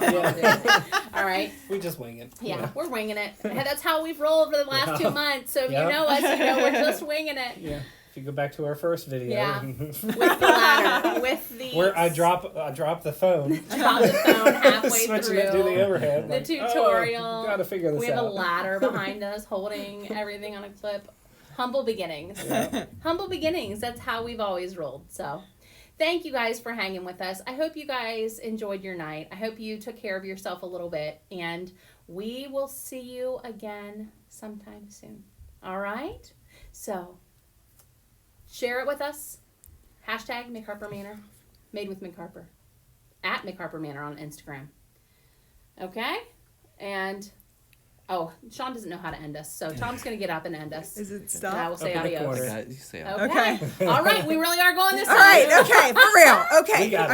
All right. We just wing it. Yeah, we're winging it. That's how we've rolled for the last 2 months. So if you know us, we're just winging it. Yeah. If you go back to our first video. Yeah. With the ladder. With the. Where I drop the phone. Drop the phone halfway Switching through. it to the overhead. The tutorial. Gotta figure this We have out. a ladder behind us holding everything on a clip. Humble beginnings. Yeah. Humble beginnings. That's how we've always rolled. So thank you guys for hanging with us. I hope you guys enjoyed your night. I hope you took care of yourself a little bit. And we will see you again sometime soon. All right? So share it with us. Hashtag McHarper Manor. Made with McHarper. At McHarper Manor on Instagram. Okay? And Shawn doesn't know how to end us, so Tom's going to get up and end us. Is it And I stop? will say Up in the adios. corner. Okay, you say Okay. Okay. All right, we really are going this All time. right. Okay. For real. Okay. We got it.